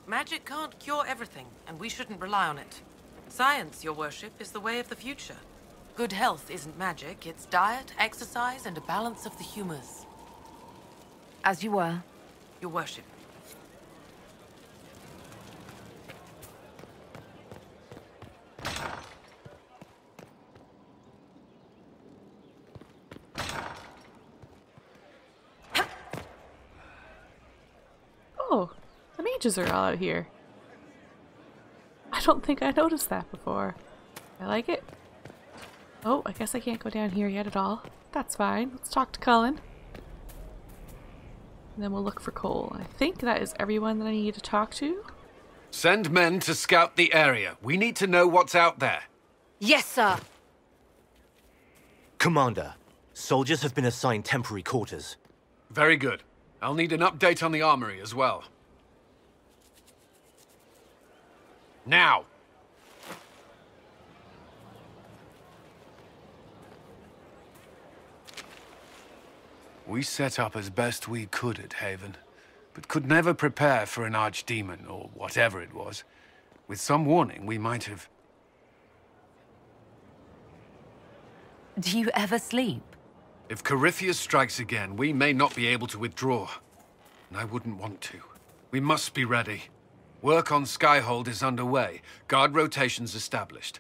Magic can't cure everything, and we shouldn't rely on it. Science, your worship, is the way of the future. Good health isn't magic, it's diet, exercise, and a balance of the humors. As you were. Your worship. Oh, the mages are all out here. don't think I noticed that before. I like it. Oh, I guess I can't go down here yet at all. That's fine. Let's talk to Cullen. And then we'll look for Cole. I think that is everyone that I need to talk to. Send men to scout the area. We need to know what's out there. Yes, sir. Commander, soldiers have been assigned temporary quarters. Very good. I'll need an update on the armory as well. Now! We set up as best we could at Haven, but could never prepare for an archdemon, or whatever it was. With some warning, we might have... Do you ever sleep? If Corypheus strikes again, we may not be able to withdraw. And I wouldn't want to. We must be ready. Work on Skyhold is underway. Guard rotations established.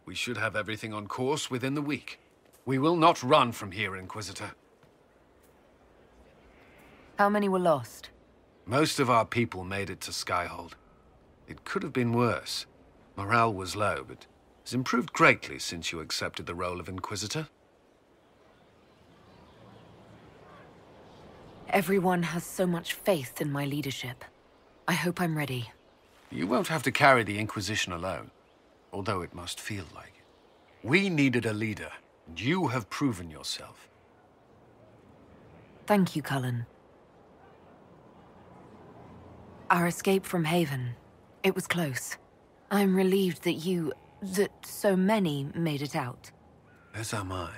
We should have everything on course within the week. We will not run from here, Inquisitor. How many were lost? Most of our people made it to Skyhold. It could have been worse. Morale was low, but has improved greatly since you accepted the role of Inquisitor. Everyone has so much faith in my leadership. I hope I'm ready. You won't have to carry the Inquisition alone, although it must feel like it. We needed a leader, and you have proven yourself. Thank you, Cullen. Our escape from Haven, it was close. I'm relieved that so many made it out. As am I.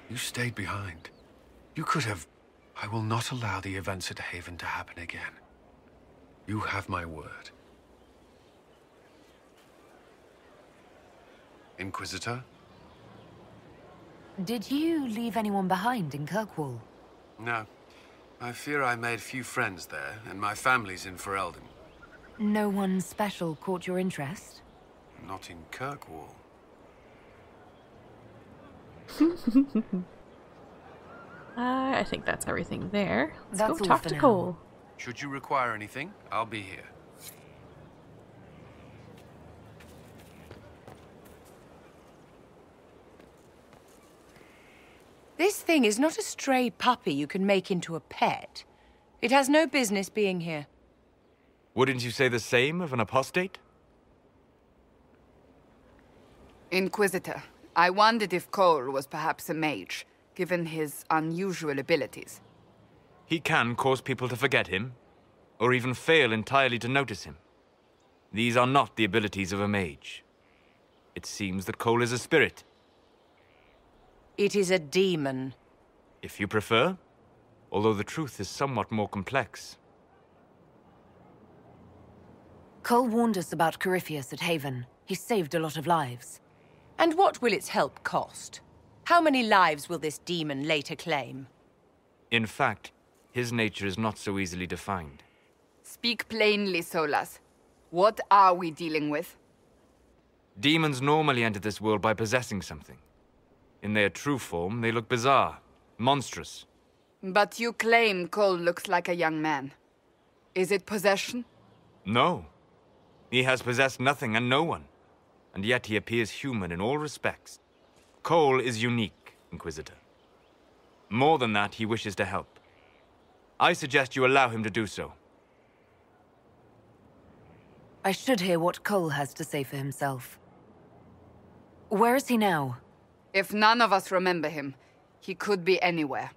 You stayed behind. You could have... I will not allow the events at Haven to happen again. You have my word. Inquisitor? Did you leave anyone behind in Kirkwall? No. I fear I made few friends there, and my family's in Ferelden. No one special caught your interest? Not in Kirkwall. I think that's everything there. Let's That's go all talk for to now. Cole. Should you require anything, I'll be here. This thing is not a stray puppy you can make into a pet. It has no business being here. Wouldn't you say the same of an apostate? Inquisitor, I wondered if Cole was perhaps a mage, given his unusual abilities. He can cause people to forget him, or even fail entirely to notice him. These are not the abilities of a mage. It seems that Cole is a spirit. It is a demon. If you prefer, although the truth is somewhat more complex. Cole warned us about Corypheus at Haven. He saved a lot of lives. And what will its help cost? How many lives will this demon later claim? In fact, his nature is not so easily defined. Speak plainly, Solas. What are we dealing with? Demons normally enter this world by possessing something. In their true form, they look bizarre, monstrous. But you claim Cole looks like a young man. Is it possession? No. He has possessed nothing and no one. And yet he appears human in all respects. Cole is unique, Inquisitor. More than that, he wishes to help. I suggest you allow him to do so. I should hear what Cole has to say for himself. Where is he now? If none of us remember him, he could be anywhere.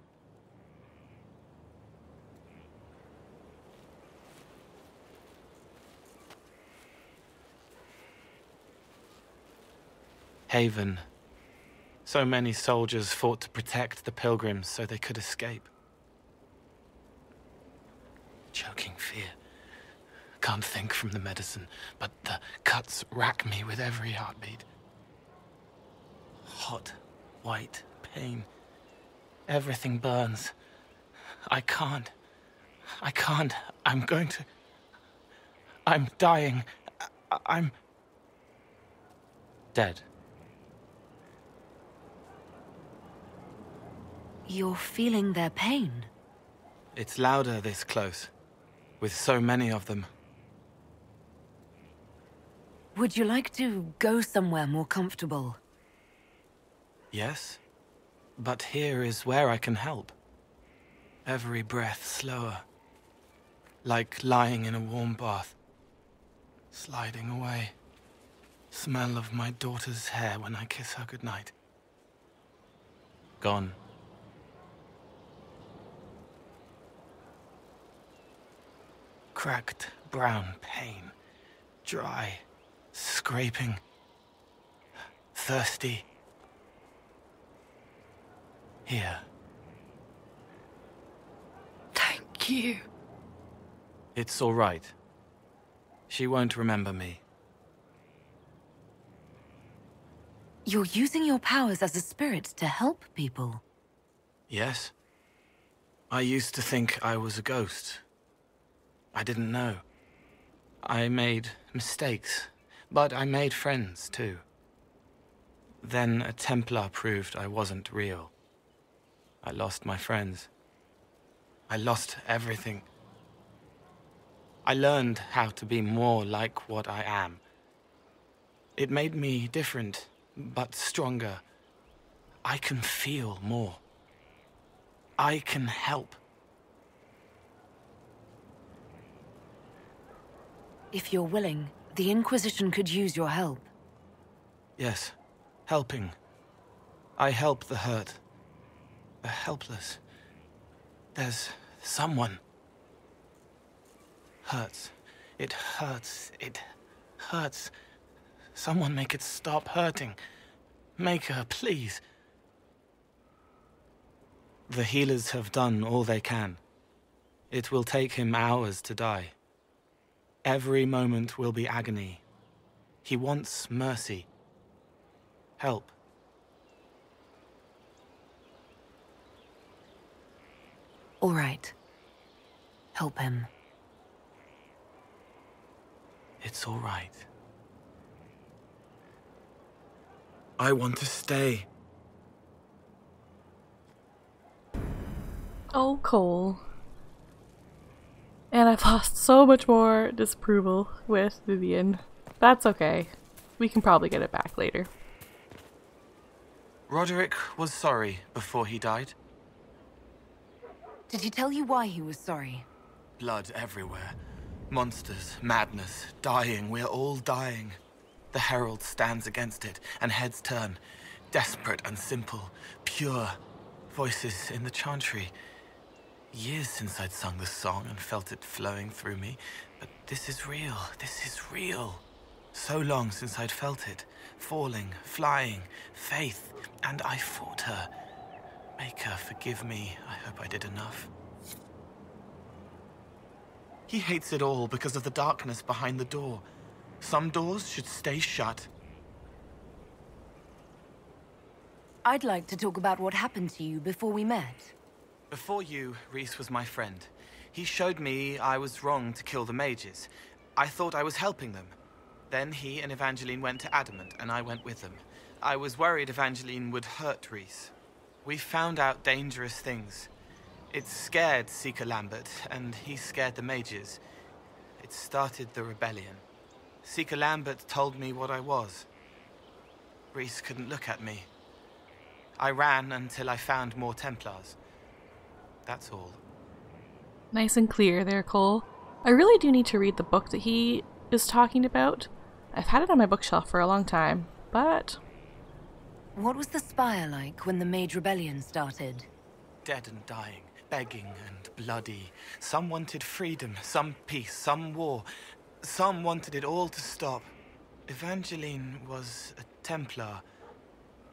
Haven. So many soldiers fought to protect the pilgrims so they could escape. Choking fear. Can't think from the medicine, but the cuts rack me with every heartbeat. Hot, white pain. Everything burns. I can't. I'm going to... I'm dying. I'm... dead. You're feeling their pain? It's louder this close, with so many of them. Would you like to go somewhere more comfortable? Yes, but here is where I can help. Every breath slower, like lying in a warm bath, sliding away. Smell of my daughter's hair when I kiss her goodnight. Gone. Cracked brown pain, dry, scraping, thirsty. Here. Thank you. It's all right. She won't remember me. You're using your powers as a spirit to help people. Yes. I used to think I was a ghost. I didn't know. I made mistakes, but I made friends too. Then a Templar proved I wasn't real. I lost my friends. I lost everything. I learned how to be more like what I am. It made me different, but stronger. I can feel more. I can help. If you're willing, the Inquisition could use your help. Yes, helping. I help the hurt. The helpless. There's someone. Hurts. It hurts. It hurts. Someone make it stop hurting. Make her, please. The healers have done all they can. It will take him hours to die. Every moment will be agony. He wants mercy. Help. All right. Help him. It's all right. I want to stay. Oh, Cole. And I've lost so much more disapproval with Vivian. That's okay. We can probably get it back later. Roderick was sorry before he died. Did he tell you why he was sorry? Blood everywhere. Monsters, madness, dying. We're all dying. The Herald stands against it, and heads turn. Desperate and simple. Pure. Voices in the chantry. Years since I'd sung the song and felt it flowing through me. But this is real. This is real. So long since I'd felt it. Falling, flying, faith. And I fought her. Make her forgive me. I hope I did enough. He hates it all because of the darkness behind the door. Some doors should stay shut. I'd like to talk about what happened to you before we met. Before you, Rhys was my friend. He showed me I was wrong to kill the mages. I thought I was helping them. Then he and Evangeline went to Adamant, and I went with them. I was worried Evangeline would hurt Rhys. We found out dangerous things. It scared Seeker Lambert, and he scared the mages. It started the rebellion. Seeker Lambert told me what I was. Rhys couldn't look at me. I ran until I found more Templars. That's all. Nice and clear there, Cole. I really do need to read the book that he is talking about. I've had it on my bookshelf for a long time, but... What was the Spire like when the Mage Rebellion started? Dead and dying, begging and bloody. Some wanted freedom, some peace, some war. Some wanted it all to stop. Evangeline was a Templar,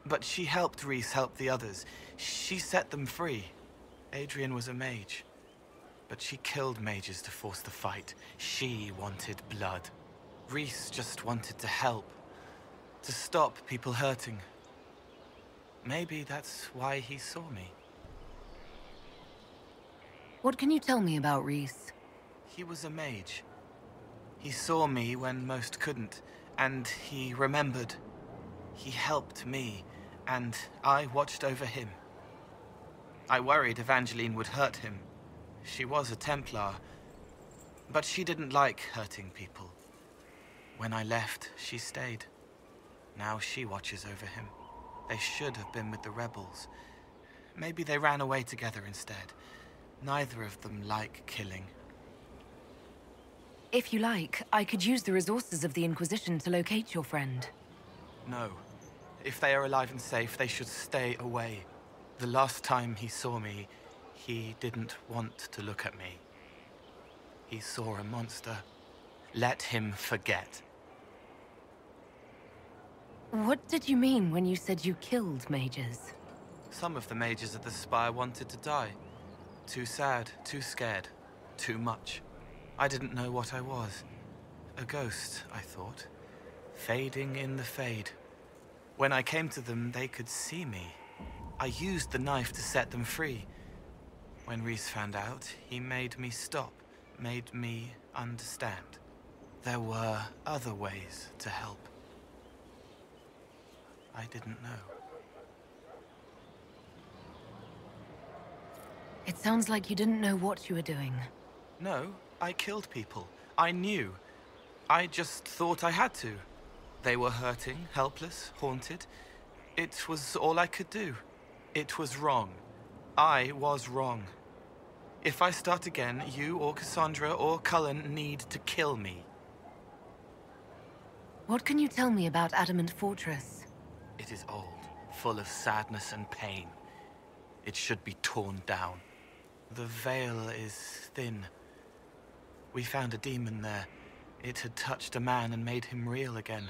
but she helped Rhys help the others. She set them free. Adrian was a mage, but she killed mages to force the fight. She wanted blood. Rhys just wanted to help, to stop people hurting. Maybe that's why he saw me. What can you tell me about Rhys? He was a mage. He saw me when most couldn't, and he remembered. He helped me, and I watched over him. I worried Evangeline would hurt him. She was a Templar, but she didn't like hurting people. When I left, she stayed. Now she watches over him. They should have been with the rebels. Maybe they ran away together instead. Neither of them like killing. If you like, I could use the resources of the Inquisition to locate your friend. No. If they are alive and safe, they should stay away. The last time he saw me, he didn't want to look at me. He saw a monster. Let him forget. What did you mean when you said you killed mages? Some of the mages at the Spire wanted to die. Too sad, too scared, too much. I didn't know what I was. A ghost, I thought. Fading in the fade. When I came to them, they could see me. I used the knife to set them free. When Rhys found out, he made me stop, made me understand. There were other ways to help. I didn't know. It sounds like you didn't know what you were doing. No, I killed people. I knew. I just thought I had to. They were hurting, helpless, haunted. It was all I could do. It was wrong. I was wrong. If I start again, you or Cassandra or Cullen need to kill me. What can you tell me about Adamant Fortress? It is old, full of sadness and pain. It should be torn down. The veil is thin. We found a demon there. It had touched a man and made him real again.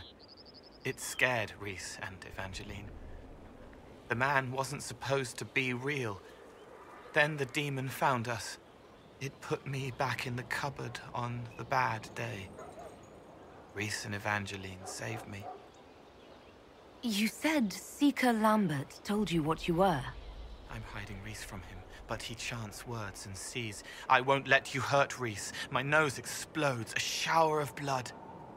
It scared Rhys and Evangeline. The man wasn't supposed to be real. Then the demon found us. It put me back in the cupboard on the bad day. Rhys and Evangeline saved me. You said Seeker Lambert told you what you were. I'm hiding Rhys from him, but he chants words and sees. I won't let you hurt Rhys. My nose explodes, a shower of blood.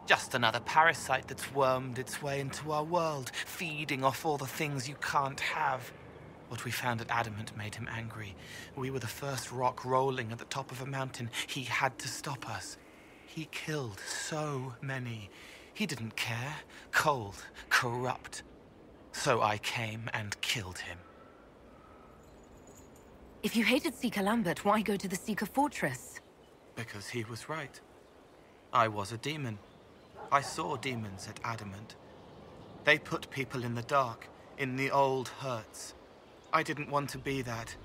Just another parasite that's wormed its way into our world, feeding off all the things you can't have. What we found at Adamant made him angry. We were the first rock rolling at the top of a mountain. He had to stop us. He killed so many. He didn't care. Cold, corrupt. So I came and killed him. If you hated Seeker Lambert, why go to the Seeker Fortress? Because he was right. I was a demon. I saw demons at Adamant. They put people in the dark, in the old hurts. I didn't want to be that.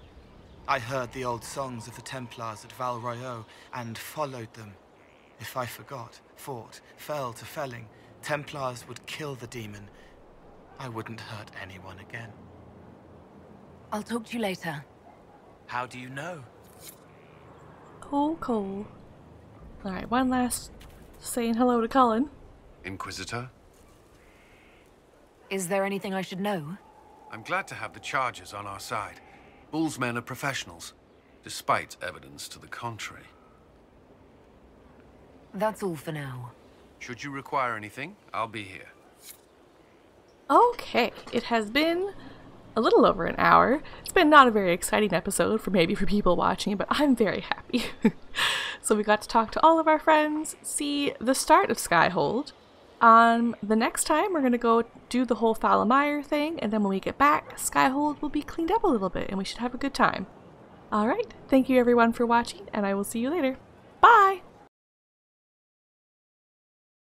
I heard the old songs of the Templars at Val Royeaux and followed them. If I forgot, fought, fell to felling, Templars would kill the demon. I wouldn't hurt anyone again. I'll talk to you later. How do you know? Cool. Alright, one last saying hello to Cullen. Inquisitor? Is there anything I should know? I'm glad to have the charges on our side. Bull's men are professionals, despite evidence to the contrary. That's all for now. Should you require anything, I'll be here. Okay, it has been a little over an hour. It's been not a very exciting episode for people watching, but I'm very happy. So we got to talk to all of our friends, see the start of Skyhold. The next time we're going to go do the whole Falamire thing, and then when we get back, Skyhold will be cleaned up a little bit and we should have a good time. Alright, thank you everyone for watching, and I will see you later. Bye!